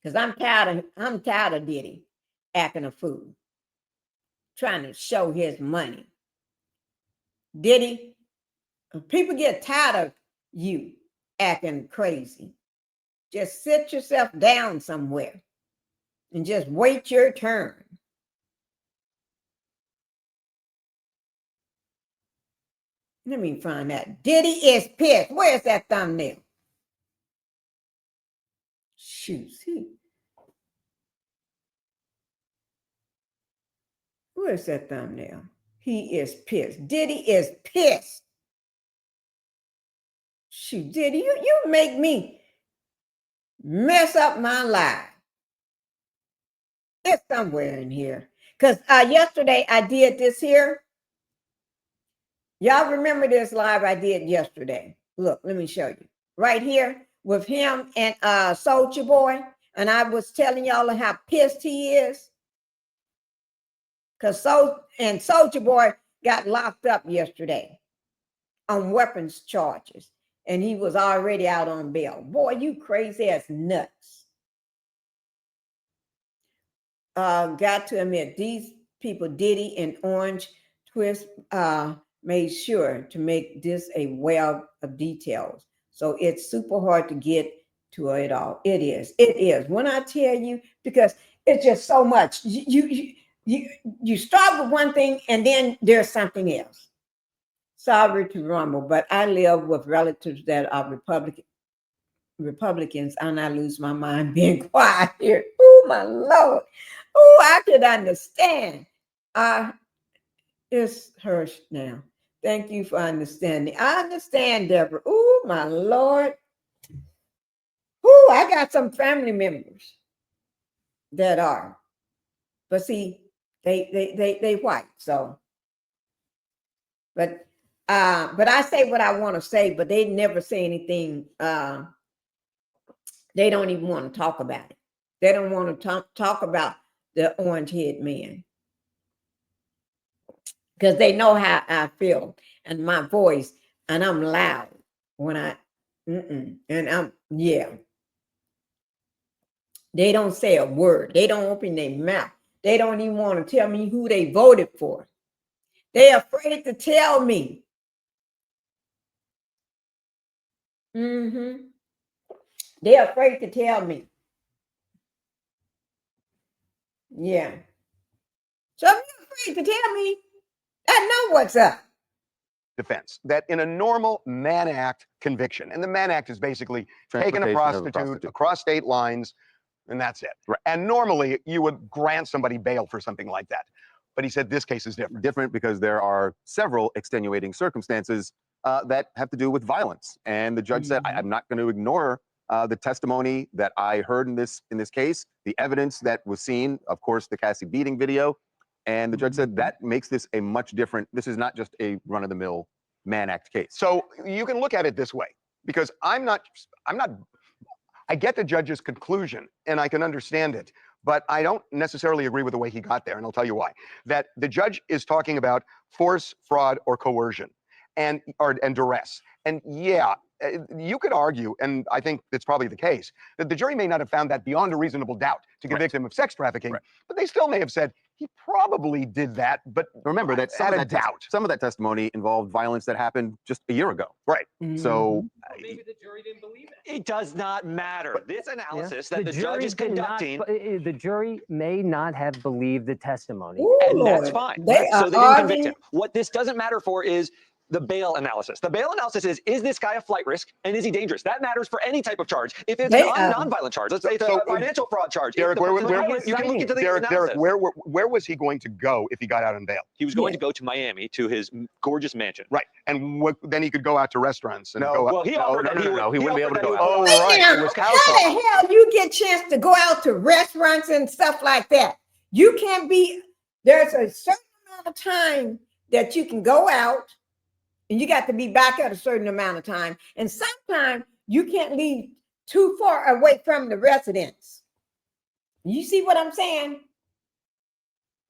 Speaker 2: Because I'm tired of Diddy acting a fool. Trying to show his money. Diddy, people get tired of you acting crazy. Just sit yourself down somewhere and just wait your turn. Let me find that. Diddy is pissed. Where's that thumbnail? Shoot. Where's that thumbnail? He is pissed. Diddy is pissed. Shoot, Diddy, you make me mess up my life. It's somewhere in here. Because yesterday I did this here. Y'all remember this live I did yesterday? Look, let me show you. Right here, with him and Soldier Boy, and I was telling y'all how pissed he is? Because Soldier Boy got locked up yesterday on weapons charges, and he was already out on bail. Boy, you crazy as nuts. Got to admit, these people, Diddy and Orange Twist, made sure to make this a web of details. So it's super hard to get to it all. It is. When I tell you, because it's just so much. You start with one thing and then there's something else. Sorry to rumble, but I live with relatives that are Republicans, and I lose my mind being quiet here. Oh, my Lord. Oh, I could understand. It's Hirsch now. Thank you for understanding. I understand, Deborah. Oh, my Lord. Oh, I got some family members that are. But see, they white, so. But I say what I want to say, but they never say anything. They don't even want to talk about it. They don't want to talk about the orange-haired man, because they know how I feel and my voice, and I'm loud when and I'm, yeah. They don't say a word. They don't open their mouth. They don't even want to tell me who they voted for. They're afraid to tell me. They're afraid to tell me. Yeah. So if you're afraid to tell me, I know what's up.
Speaker 10: Defense that in a normal Mann Act conviction, and the Mann Act is basically taking a prostitute across state lines, and that's it. Right. And normally you would grant somebody bail for something like that. But he said this case is different.
Speaker 11: Different because there are several extenuating circumstances that have to do with violence. And the judge said, I'm not going to ignore the testimony that I heard in this case, the evidence that was seen, of course, the Cassie beating video. And the judge said that makes this a much different, this is not just a run-of-the-mill Mann Act case.
Speaker 10: So you can look at it this way, because I get the judge's conclusion and I can understand it, but I don't necessarily agree with the way he got there, and I'll tell you why. That the judge is talking about force, fraud, or coercion and duress. And yeah, you could argue, and I think it's probably the case, that the jury may not have found that beyond a reasonable doubt to convict him of sex trafficking, but they still may have said he probably did that, but
Speaker 11: remember that some of that testimony involved violence that happened just a year ago.
Speaker 10: Right.
Speaker 11: So
Speaker 12: maybe the jury didn't believe it. It does not matter. This analysis that the judge is conducting,
Speaker 13: the jury may not have believed the testimony.
Speaker 12: and that's fine. So they didn't convict him. What this doesn't matter for is the bail analysis. The bail analysis is this guy a flight risk, and is he dangerous? That matters for any type of charge. If it's a non-violent charge, let's say it's a financial fraud charge.
Speaker 10: Derek,
Speaker 12: you can look into the
Speaker 10: Derek, where was he going to go if he got out on bail?
Speaker 12: He was going to go to Miami to his gorgeous mansion.
Speaker 10: Right, and then he could go out to restaurants. And
Speaker 12: he wouldn't be able to go out.
Speaker 10: Oh, right.
Speaker 2: Now, how the hell you get a chance to go out to restaurants and stuff like that? You can't be, there's a certain amount of time that you can go out, and you got to be back at a certain amount of time. And sometimes you can't leave too far away from the residence. You see what I'm saying?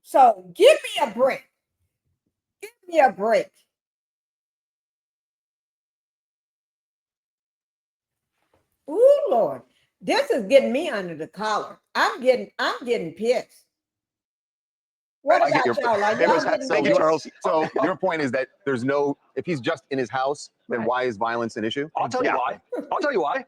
Speaker 2: So give me a break. Give me a break. Ooh, Lord. This is getting me under the collar. I'm getting pissed. What about y'all?
Speaker 11: So your point is that there's no, if he's just in his house, then why is violence an issue?
Speaker 12: I'll tell you why.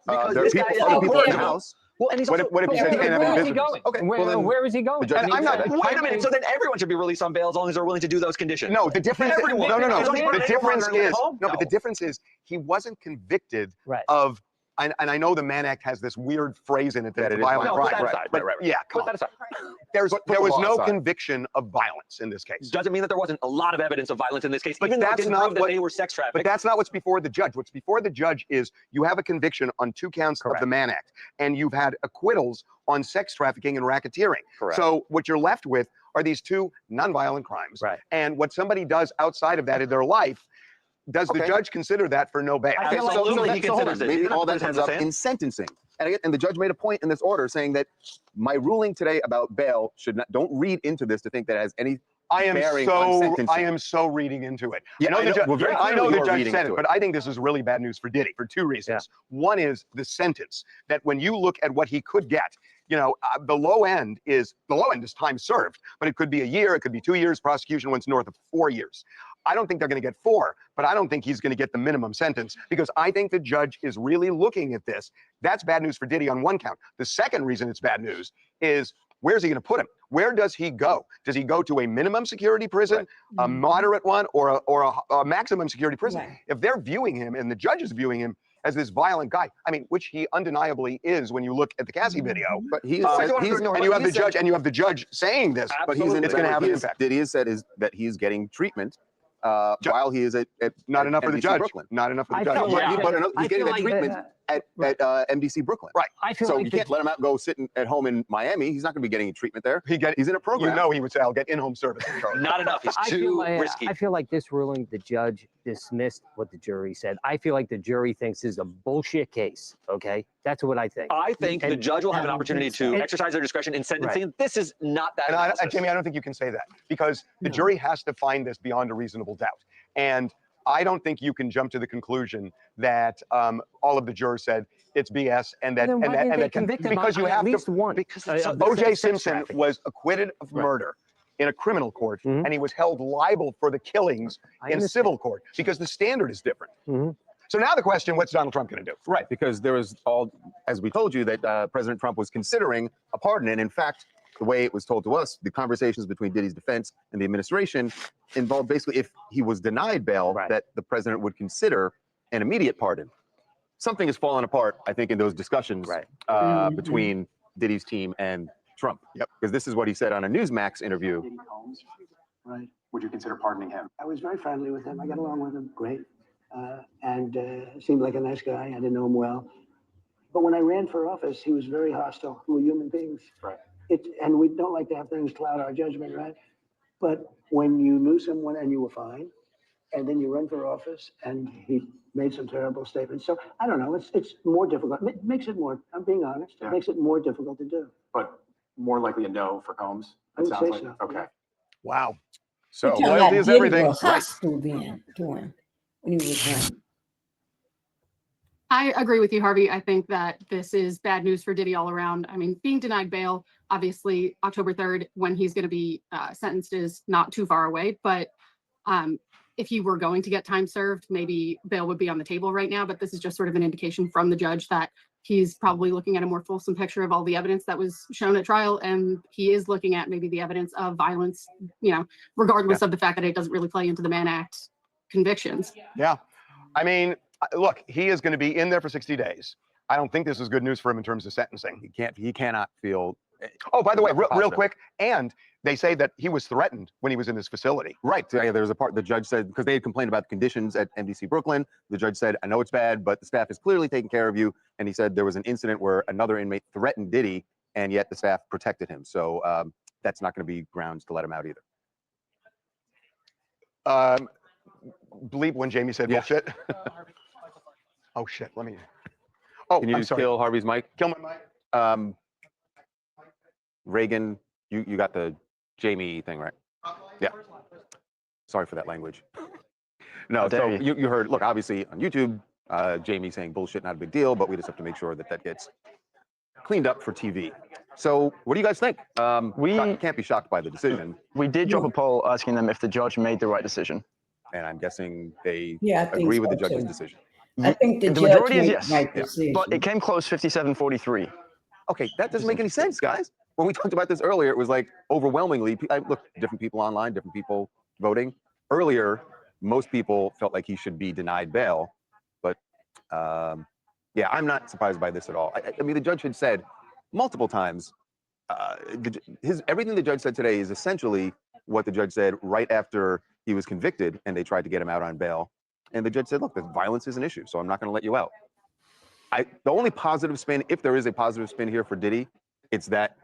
Speaker 12: Because
Speaker 11: there
Speaker 12: this
Speaker 11: are
Speaker 12: guy is
Speaker 11: other people in the house.
Speaker 12: Well, and he's
Speaker 11: what if he said he can't have any visitors?
Speaker 13: Okay, where is he going?
Speaker 12: Wait a minute. So then everyone should be released on bail as long as they're willing to do those conditions.
Speaker 10: No, the difference.
Speaker 12: Everyone.
Speaker 10: No. The difference is but the difference is he wasn't convicted of. And I know the Mann Act has this weird phrase in it that it's violent crime.
Speaker 12: Right.
Speaker 10: Yeah,
Speaker 12: put that aside.
Speaker 10: There was no conviction of violence in this case.
Speaker 12: Doesn't mean that there wasn't a lot of evidence of violence in this case,
Speaker 10: but
Speaker 12: even though it didn't prove that they were sex trafficked.
Speaker 10: But that's not what's before the judge. What's before the judge is you have a conviction on 2 counts of the Mann Act, and you've had acquittals on sex trafficking and racketeering.
Speaker 12: Correct.
Speaker 10: So what you're left with are these 2 nonviolent crimes.
Speaker 13: Right.
Speaker 10: And what somebody does outside of that in their life, Does the judge consider that for no bail?
Speaker 12: Absolutely, he considers it.
Speaker 11: Maybe all that comes up in sentencing. And again, and the judge made a point in this order saying that my ruling today about bail should not, don't read into this to think that it has any bearing on sentencing.
Speaker 10: I am so reading into it.
Speaker 11: Yeah,
Speaker 10: I know the judge said it,
Speaker 11: it,
Speaker 10: but I think this is really bad news for Diddy for two reasons. One is the sentence, that when you look at what he could get, you know, the low end is time served, but it could be a year, it could be 2 years. Prosecution wants north of 4 years. I don't think they're going to get 4, but I don't think he's going to get the minimum sentence because I think the judge is really looking at this. That's bad news for Diddy on one count. The second reason it's bad news is where's he going to put him? Where does he go? Does he go to a minimum security prison, a moderate one, or a maximum security prison? Right. If they're viewing him and the judge is viewing him as this violent guy, I mean, which he undeniably is when you look at the Cassie video. But and you have the judge saying this.
Speaker 11: But it's going to have an impact. Diddy has said is that he is getting treatment while he is at
Speaker 10: not enough for the judge.
Speaker 11: Brooklyn.
Speaker 10: Not enough for the judge.
Speaker 11: But he's getting that treatment at MDC Brooklyn.
Speaker 10: Right.
Speaker 11: So you can't let him out go sitting at home in Miami. He's not going to be getting treatment there. He's in a program.
Speaker 10: You know he would say, I'll get in-home service.
Speaker 12: Not enough. He's too risky.
Speaker 13: I feel like this ruling, the judge dismissed what the jury said. I feel like the jury thinks this is a bullshit case. Okay, that's what I think.
Speaker 12: I think the judge will have an opportunity to exercise their discretion in sentencing. Right. This is not that.
Speaker 10: And Jamie, I don't think you can say that because the jury has to find this beyond a reasonable doubt. And I don't think you can jump to the conclusion that all of the jurors said it's BS and that because you have to because O.J. Simpson was acquitted of murder in a criminal court and he was held liable for the killings in civil court because the standard is different. So now the question, what's Donald Trump going to do?
Speaker 11: Right, because there was as we told you, that President Trump was considering a pardon. And in fact, the way it was told to us, the conversations between Diddy's defense and the administration involved basically if he was denied bail, that the president would consider an immediate pardon. Something has fallen apart, I think, in those discussions between Diddy's team and Trump. Because this is what he said on a Newsmax interview.
Speaker 14: Diddy Combs, right? Would you consider pardoning him? I was very friendly with him. I got along with him great. And seemed like a nice guy. I didn't know him well. But when I ran for office, he was very hostile. We're human beings. Right. And we don't like to have things cloud our judgment, right? But when you knew someone and you were fine, and then you run for office and he made some terrible statements. So I don't know, it's more difficult. It makes it more, I'm being honest, it makes it more difficult to do.
Speaker 15: But more likely a no for Combs?
Speaker 14: I would say so.
Speaker 15: Okay.
Speaker 10: Wow. So loyalty is everything.
Speaker 2: Hostile then to him when he was running.
Speaker 16: I agree with you, Harvey. I think that this is bad news for Diddy all around. I mean, being denied bail, obviously October 3rd, when he's going to be sentenced, is not too far away. But if he were going to get time served, maybe bail would be on the table right now. But this is just sort of an indication from the judge that he's probably looking at a more fulsome picture of all the evidence that was shown at trial. And he is looking at maybe the evidence of violence, you know, regardless of the fact that it doesn't really play into the Mann Act convictions.
Speaker 10: Yeah. I mean, look, he is going to be in there for 60 days. I don't think this is good news for him in terms of sentencing.
Speaker 11: He cannot feel.
Speaker 10: Oh, by the way, real quick, and they say that he was threatened when he was in this facility.
Speaker 11: Right. Yeah, there was a part the judge said, because they had complained about the conditions at MDC Brooklyn. The judge said, I know it's bad, but the staff is clearly taking care of you. And he said there was an incident where another inmate threatened Diddy, and yet the staff protected him. So that's not going to be grounds to let him out either.
Speaker 10: Bleep when Jamie said bullshit. Oh shit, let me. Oh,
Speaker 11: can you
Speaker 10: I'm sorry.
Speaker 11: Kill Harvey's mic?
Speaker 10: Kill my mic.
Speaker 11: Reagan, you got the Jamie thing right? Yeah. Sorry for that language. No, so you heard. Look, obviously on YouTube, Jamie saying bullshit, not a big deal, but we just have to make sure that that gets cleaned up for TV. So, what do you guys think? We can't be shocked by the decision.
Speaker 15: We did drop a poll asking them if the judge made the right decision.
Speaker 11: And I'm guessing they
Speaker 2: agree
Speaker 11: with the judge's decision.
Speaker 2: I think the
Speaker 15: majority is
Speaker 2: yes.
Speaker 15: Right decision. But it came close, 57-43.
Speaker 11: Okay, that doesn't make any sense, guys. When we talked about this earlier, it was like overwhelmingly, look, different people online, different people voting. Earlier, most people felt like he should be denied bail. But yeah, I'm not surprised by this at all. I mean, the judge had said multiple times, everything the judge said today is essentially what the judge said right after he was convicted and they tried to get him out on bail. And the judge said, look, the violence is an issue, so I'm not going to let you out. The only positive spin, if there is a positive spin here for Diddy, it's that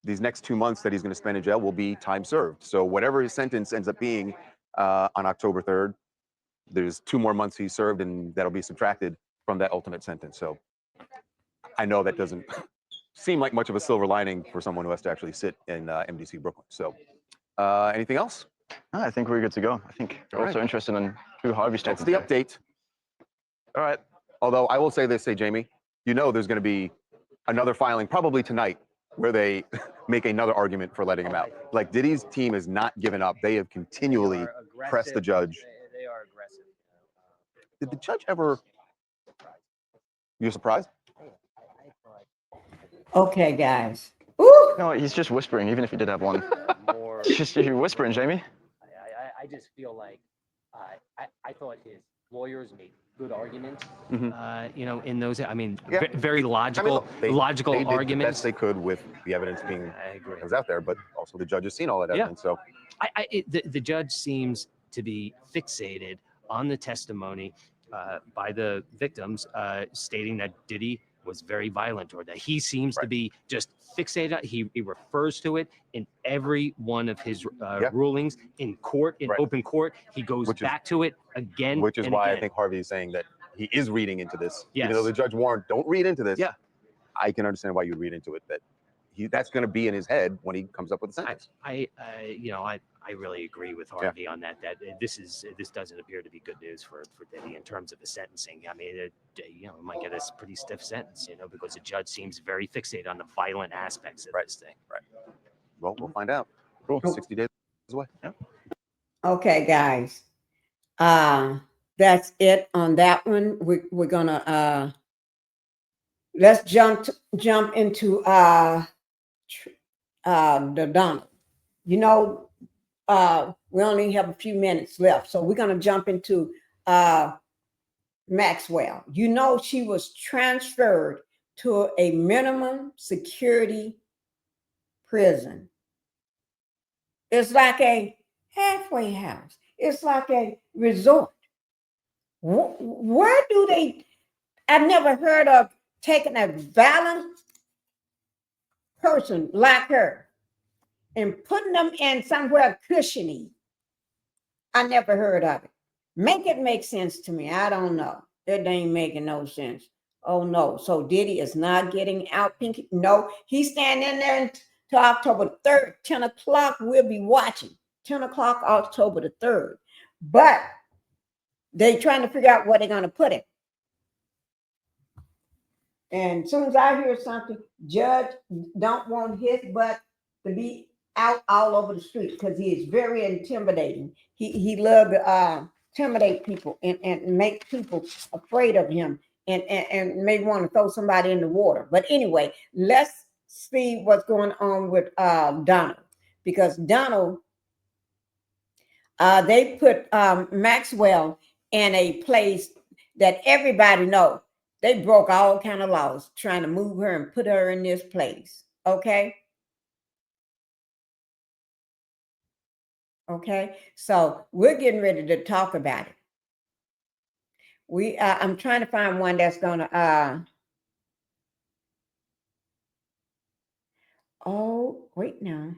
Speaker 11: these next 2 months that he's going to spend in jail will be time served. So whatever his sentence ends up being on October 3rd, there's 2 more months he served, and that'll be subtracted from that ultimate sentence. So I know that doesn't seem like much of a silver lining for someone who has to actually sit in MDC Brooklyn. So anything else?
Speaker 15: I think we're good to go. I think we're also interested in who Harvey's talking
Speaker 11: That's the update.
Speaker 15: All right.
Speaker 11: Although I will say this, Jamie, you know there's going to be another filing probably tonight where they make another argument for letting him out. Like Diddy's team has not given up. They have continually pressed the judge.
Speaker 13: They are aggressive.
Speaker 11: Did the judge ever? You surprised?
Speaker 2: Okay, guys. Ooh.
Speaker 15: No, he's just whispering, even if he did have one.
Speaker 13: More.
Speaker 15: Just you're whispering, Jamie.
Speaker 13: I just feel like I thought his lawyers made good arguments. You know, in those, I mean, very logical, logical
Speaker 11: they did
Speaker 13: arguments.
Speaker 11: the best they could with the evidence being that was out there, but also the judge has seen all that evidence. So
Speaker 13: The judge seems to be fixated on the testimony by the victims, stating that Diddy was very violent, or that he seems to be just fixated. He refers to it in every one of his rulings in court, in open court. He goes back to it again.
Speaker 11: Which is
Speaker 13: and
Speaker 11: why
Speaker 13: again.
Speaker 11: I think Harvey is saying that he is reading into this.
Speaker 13: Yes.
Speaker 11: Even though the judge warned, don't read into this. Yeah. I can understand why you read into it, that that's going to be in his head when he comes up with a sentence.
Speaker 13: I really agree with Harvey on that. That this doesn't appear to be good news for Diddy in terms of the sentencing. I mean, we might get a pretty stiff sentence, because the judge seems very fixated on the violent aspects of this thing.
Speaker 11: Right. Well, we'll find out. Cool. 60 days away. Yeah.
Speaker 2: Okay, guys. That's it on that one. We're gonna let's jump into the Donald. We only have a few minutes left, so we're gonna jump into Maxwell. She was transferred to a minimum security prison. It's like a halfway house. It's like a resort. Where do they? I've never heard of taking a violent person like her and putting them in somewhere cushiony. I never heard of it. Make it make sense to me. I don't know. It ain't making no sense. Oh no. So Diddy is not getting out, Pinkie? No, he's standing in there until October 3rd, 10 o'clock. We'll be watching. 10 o'clock, October the 3rd. But they're trying to figure out where they're going to put it. And as soon as I hear something, judge don't want his butt to be out all over the street because he is very intimidating. He loves to intimidate people and make people afraid of him and may want to throw somebody in the water. But anyway, let's see what's going on with Donald, because Donald, they put Maxwell in a place that everybody knows. They broke all kind of laws trying to move her and put her in this place. Okay. Okay. So we're getting ready to talk about it. I'm trying to find one that's gonna oh, wait now.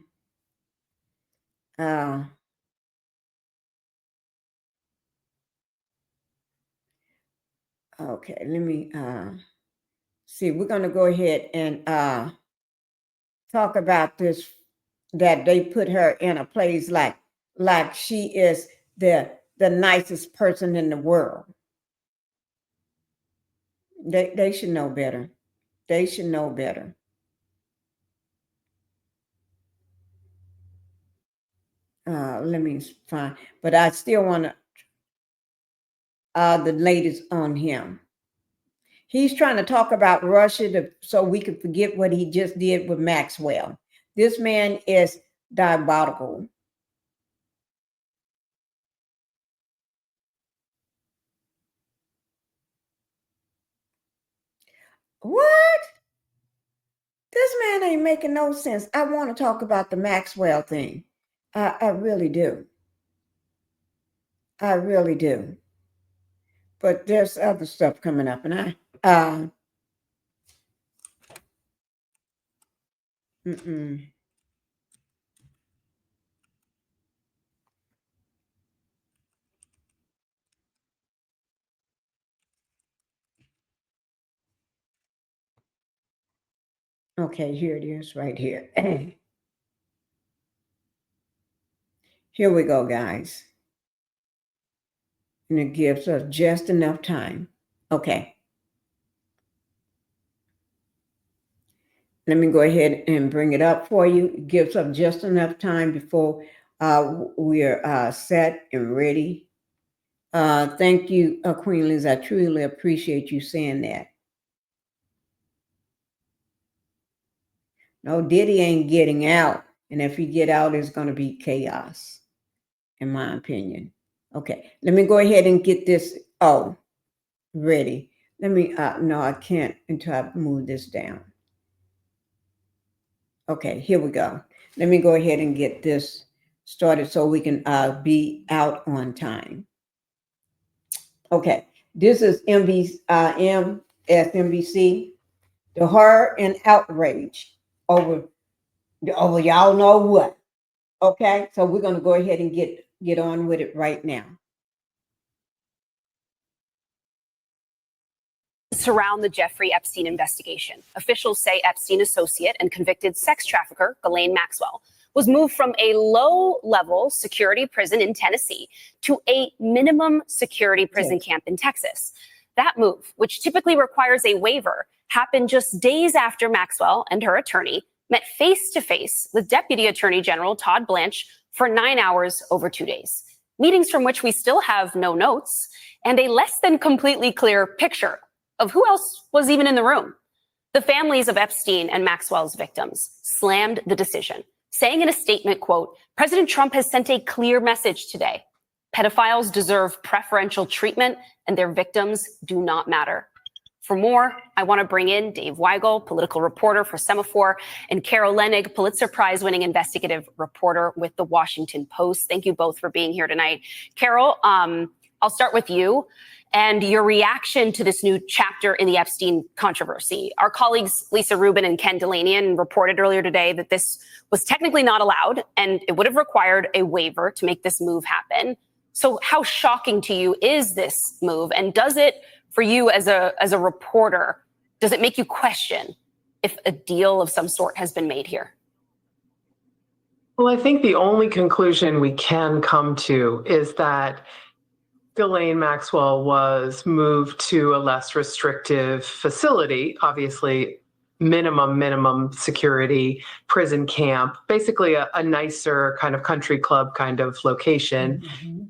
Speaker 2: Okay, let me see. We're gonna go ahead and talk about this, that they put her in a place like she is the nicest person in the world. They should know better. They should know better. Let me find, but I still want to the latest on him. He's trying to talk about Russia so we can forget what he just did with Maxwell. This man is diabolical. What? This man ain't making no sense. I want to talk about the Maxwell thing. I really do. I really do. But there's other stuff coming up, and Okay, here it is right here. Here we go, guys. And it gives us just enough time. Okay. Let me go ahead and bring it up for you. It gives us just enough time before we're set and ready. Thank you, Queen Liz. I truly appreciate you saying that. No, Diddy ain't getting out. And if he get out, it's going to be chaos, in my opinion. Okay, let me go ahead and get this, ready. Let me, no, I can't until I move this down. Okay, here we go. Let me go ahead and get this started so we can be out on time. Okay, this is MSNBC. The horror and outrage over y'all know what. Okay, so we're going to go ahead and get on with it right now.
Speaker 17: Surround the Jeffrey Epstein investigation. Officials say Epstein associate and convicted sex trafficker Ghislaine Maxwell was moved from a low-level security prison in Tennessee to a minimum security prison camp in Texas. That move, which typically requires a waiver, happened just days after Maxwell and her attorney met face-to-face with Deputy Attorney General Todd Blanche for 9 hours over 2 days. Meetings from which we still have no notes and a less than completely clear picture of who else was even in the room. The families of Epstein and Maxwell's victims slammed the decision, saying in a statement, quote, President Trump has sent a clear message today. Pedophiles deserve preferential treatment and their victims do not matter. For more, I want to bring in Dave Weigel, political reporter for Semaphore, and Carol Lenig, Pulitzer Prize-winning investigative reporter with The Washington Post. Thank you both for being here tonight. Carol, I'll start with you and your reaction to this new chapter in the Epstein controversy. Our colleagues Lisa Rubin and Ken Delanian reported earlier today that this was technically not allowed and it would have required a waiver to make this move happen. So how shocking to you is this move? And does it, for you as a reporter, does it make you question if a deal of some sort has been made here?
Speaker 18: Well, I think the only conclusion we can come to is that Ghislaine Maxwell was moved to a less restrictive facility, obviously minimum security prison camp, basically a nicer kind of country club kind of location,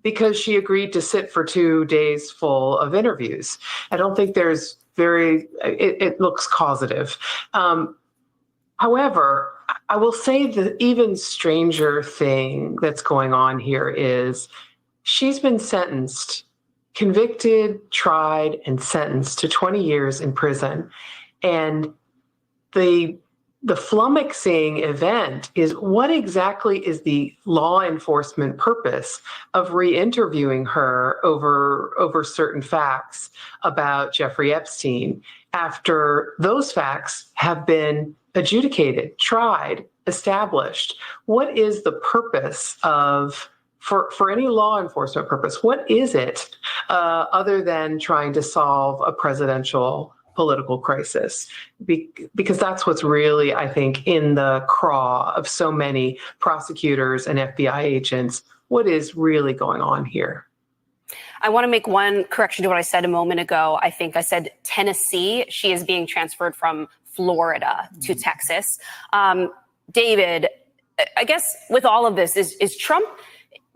Speaker 18: because she agreed to sit for 2 days full of interviews. I don't think there's it looks causative. However, I will say the even stranger thing that's going on here is she's been convicted, tried, and sentenced to 20 years in prison. And the flummoxing event is what exactly is the law enforcement purpose of re-interviewing her over certain facts about Jeffrey Epstein after those facts have been adjudicated, tried, established? What is the purpose of, for any law enforcement purpose, what is it other than trying to solve a presidential political crisis? Because that's what's really, I think, in the craw of so many prosecutors and FBI agents. What is really going on here?
Speaker 17: I want to make one correction to what I said a moment ago. I think I said Tennessee. She is being transferred from Florida to Texas. David, I guess with all of this, is Trump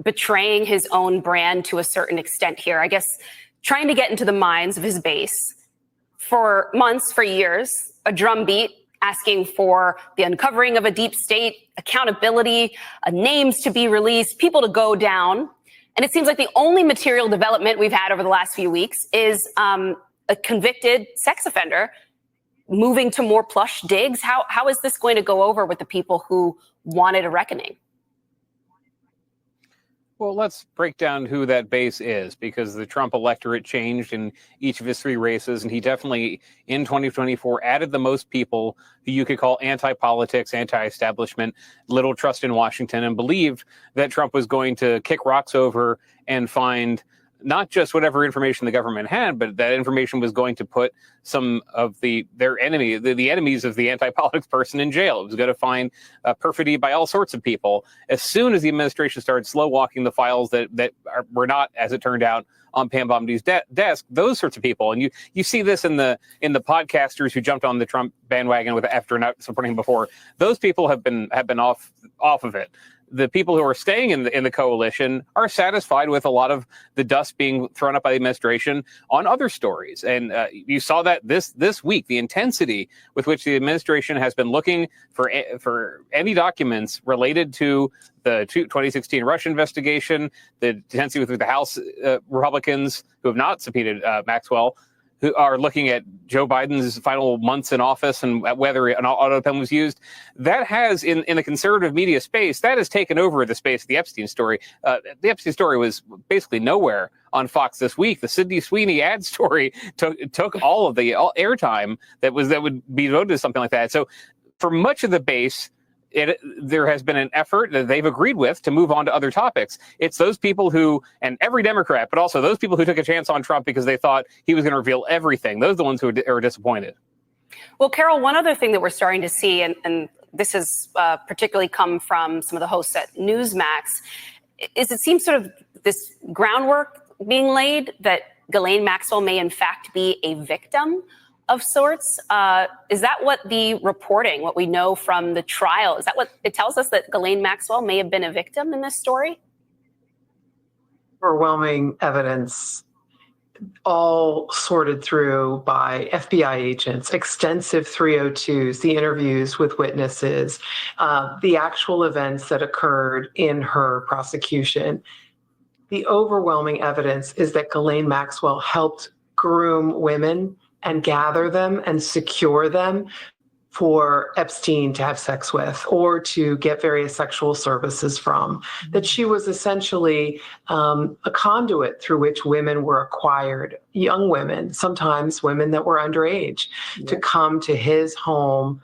Speaker 17: betraying his own brand to a certain extent here? I guess trying to get into the minds of his base for months, for years, a drumbeat asking for the uncovering of a deep state, accountability, names to be released, people to go down. And it seems like the only material development we've had over the last few weeks is a convicted sex offender moving to more plush digs. How is this going to go over with the people who wanted a reckoning?
Speaker 19: Well, let's break down who that base is, because the Trump electorate changed in each of his three races, and he definitely, in 2024, added the most people who you could call anti-politics, anti-establishment, little trust in Washington, and believed that Trump was going to kick rocks over and find not just whatever information the government had, but that information was going to put some of their enemy, the enemies of the anti-politics person in jail. It was going to find perfidy by all sorts of people. As soon as the administration started slow walking the files that were not, as it turned out, on Pam Bounty's desk, those sorts of people, and you see this in the podcasters who jumped on the Trump bandwagon after not supporting him before. Those people have been off of it. The people who are staying in the coalition are satisfied with a lot of the dust being thrown up by the administration on other stories, and you saw that this week, the intensity with which the administration has been looking for any documents related to the 2016 Russia investigation, the intensity with the House Republicans who have not subpoenaed Maxwell, who are looking at Joe Biden's final months in office and whether an auto pen was used. That has, in the conservative media space, that has taken over the space of the Epstein story. The Epstein story was basically nowhere on Fox this week. The Sydney Sweeney ad story took all of the airtime that would be devoted to something like that. So for much of the base, there has been an effort that they've agreed with to move on to other topics. It's those people who, and every Democrat, but also those people who took a chance on Trump because they thought he was going to reveal everything. Those are the ones who are disappointed.
Speaker 17: Well, Carol, one other thing that we're starting to see, and this has particularly come from some of the hosts at Newsmax, is it seems sort of this groundwork being laid that Ghislaine Maxwell may in fact be a victim of sorts. Is that what the reporting, what we know from the trial, is that what it tells us, that Ghislaine Maxwell may have been a victim in this story?
Speaker 18: Overwhelming evidence, all sorted through by FBI agents, extensive 302s, the interviews with witnesses, the actual events that occurred in her prosecution. The overwhelming evidence is that Ghislaine Maxwell helped groom women and gather them and secure them for Epstein to have sex with or to get various sexual services from. That she was essentially a conduit through which women were acquired, young women, sometimes women that were underage, to come to his home,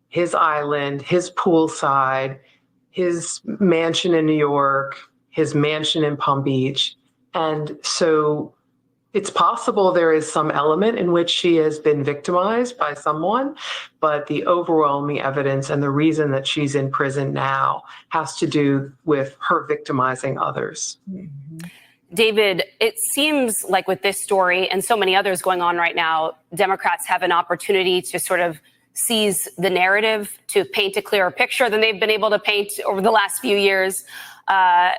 Speaker 18: his island, his poolside, his mansion in New York, his mansion in Palm Beach. And so it's possible there is some element in which she has been victimized by someone, but the overwhelming evidence and the reason that she's in prison now has to do with her victimizing others.
Speaker 17: David, it seems like with this story and so many others going on right now, Democrats have an opportunity to sort of seize the narrative, to paint a clearer picture than they've been able to paint over the last few years.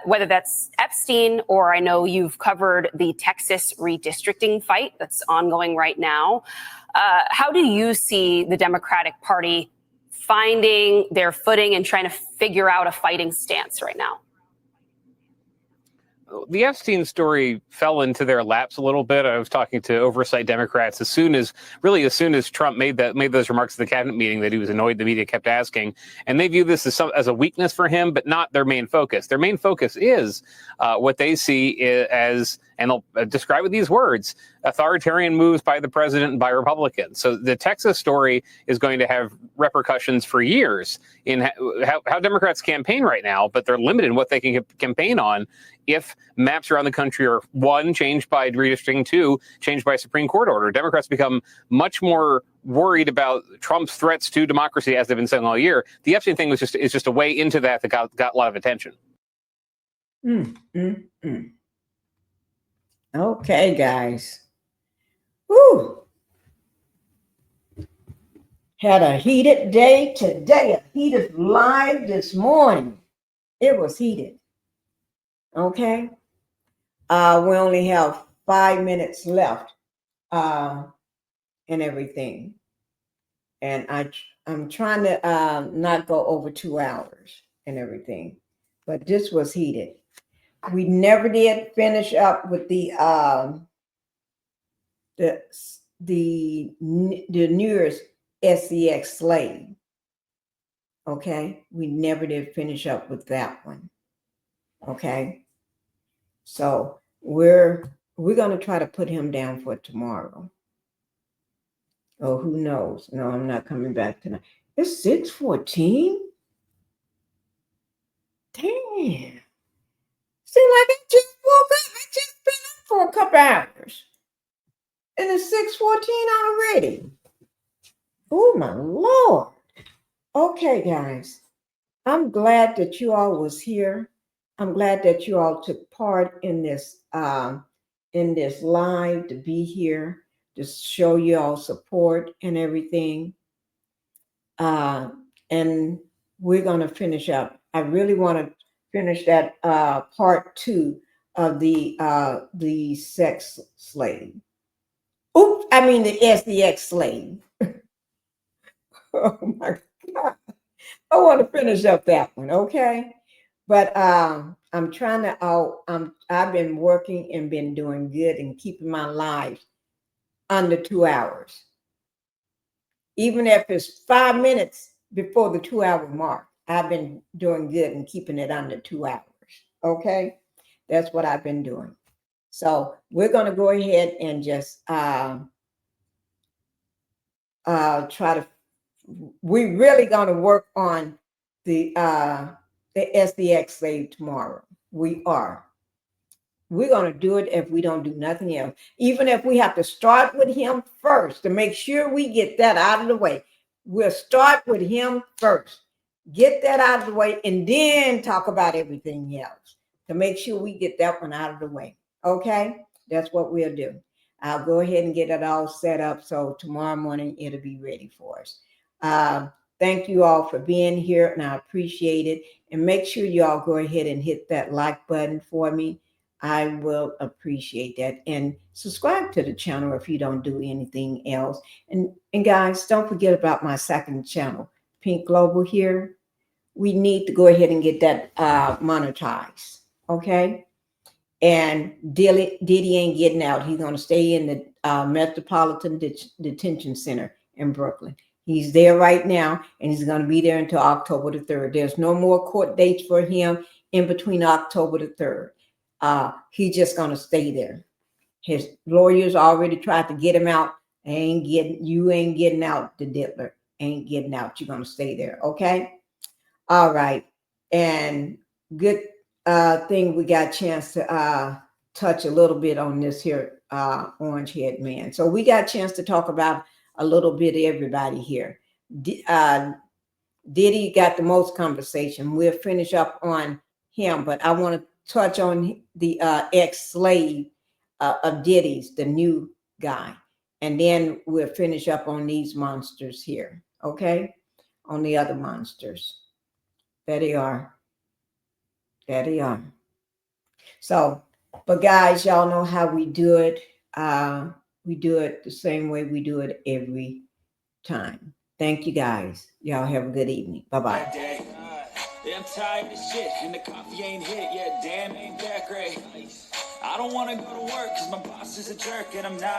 Speaker 17: Whether that's Epstein, or I know you've covered the Texas redistricting fight that's ongoing right now. How do you see the Democratic Party finding their footing and trying to figure out a fighting stance right now?
Speaker 19: The Epstein story fell into their laps a little bit. I was talking to oversight Democrats as soon as Trump made those remarks at the cabinet meeting that he was annoyed the media kept asking, and they view this as a weakness for him, but not their main focus. Their main focus is what they see as, and they'll describe with these words, authoritarian moves by the president and by Republicans. So the Texas story is going to have repercussions for years in how Democrats campaign right now, but they're limited in what they can campaign on if maps around the country are, one, changed by redistricting, two, changed by a Supreme Court order. Democrats become much more worried about Trump's threats to democracy, as they've been saying all year. The Epstein thing is just a way into that got a lot of attention.
Speaker 2: Okay, guys. Woo. Had a heated day today, a heated live this morning. It was heated. Okay. We only have 5 minutes left and everything. And I'm trying to not go over 2 hours and everything. But this was heated. We never did finish up with the newest SEX slave. Okay, we never did finish up with that one. Okay, so we're going to try to put him down for tomorrow. Oh, who knows? No, I'm not coming back tonight. It's 6:14. Damn. Seems like I just woke up. I just been up for a pretty. Oh my Lord. Okay, guys. I'm glad that you all was here. I'm glad that you all took part in this live, to be here, to show you all support and everything. And we're gonna finish up. I really want to finish that part 2 of the sex slave. Oops, I mean the SDX slave. Oh my God. I want to finish up that one, okay? But I'm trying to I've been working and been doing good and keeping my life under 2 hours. Even if it's 5 minutes before the 2-hour mark, I've been doing good and keeping it under 2 hours. Okay? That's what I've been doing. So we're going to go ahead and just try to, we're really going to work on the SDX slave tomorrow. We are. We're going to do it if we don't do nothing else. Even if we have to start with him first to make sure we get that out of the way. We'll start with him first. Get that out of the way and then talk about everything else to make sure we get that one out of the way. Okay? That's what we'll do. I'll go ahead and get it all set up so tomorrow morning it'll be ready for us. Thank you all for being here, and I appreciate it. And make sure you all go ahead and hit that like button for me. I will appreciate that. And subscribe to the channel if you don't do anything else. And guys, don't forget about my second channel, Pink Global here. We need to go ahead and get that monetized, okay? And Diddy ain't getting out. He's going to stay in the Metropolitan Detention Center in Brooklyn. He's there right now, and he's going to be there until October the 3rd. There's no more court dates for him in between October the 3rd. He's just going to stay there. His lawyers already tried to get him out. You ain't getting out, the diddler. Ain't getting out. You're going to stay there, okay? All right. And good thing we got a chance to touch a little bit on this here orange head man. So we got a chance to talk about a little bit of everybody here. Diddy got the most conversation. We'll finish up on him, but I want to touch on the ex-slave of Diddy's, the new guy. And then we'll finish up on these monsters here, okay? On the other monsters. There they are. There they are. So, but guys, y'all know how we do it. We do it the same way we do it every time. Thank you, guys. Y'all have a good evening. Bye-bye.
Speaker 1: Yeah, I'm tired of shit, and the coffee ain't hit yet. Damn, ain't that great. I don't want to go to work, because my boss is a jerk, and I'm not.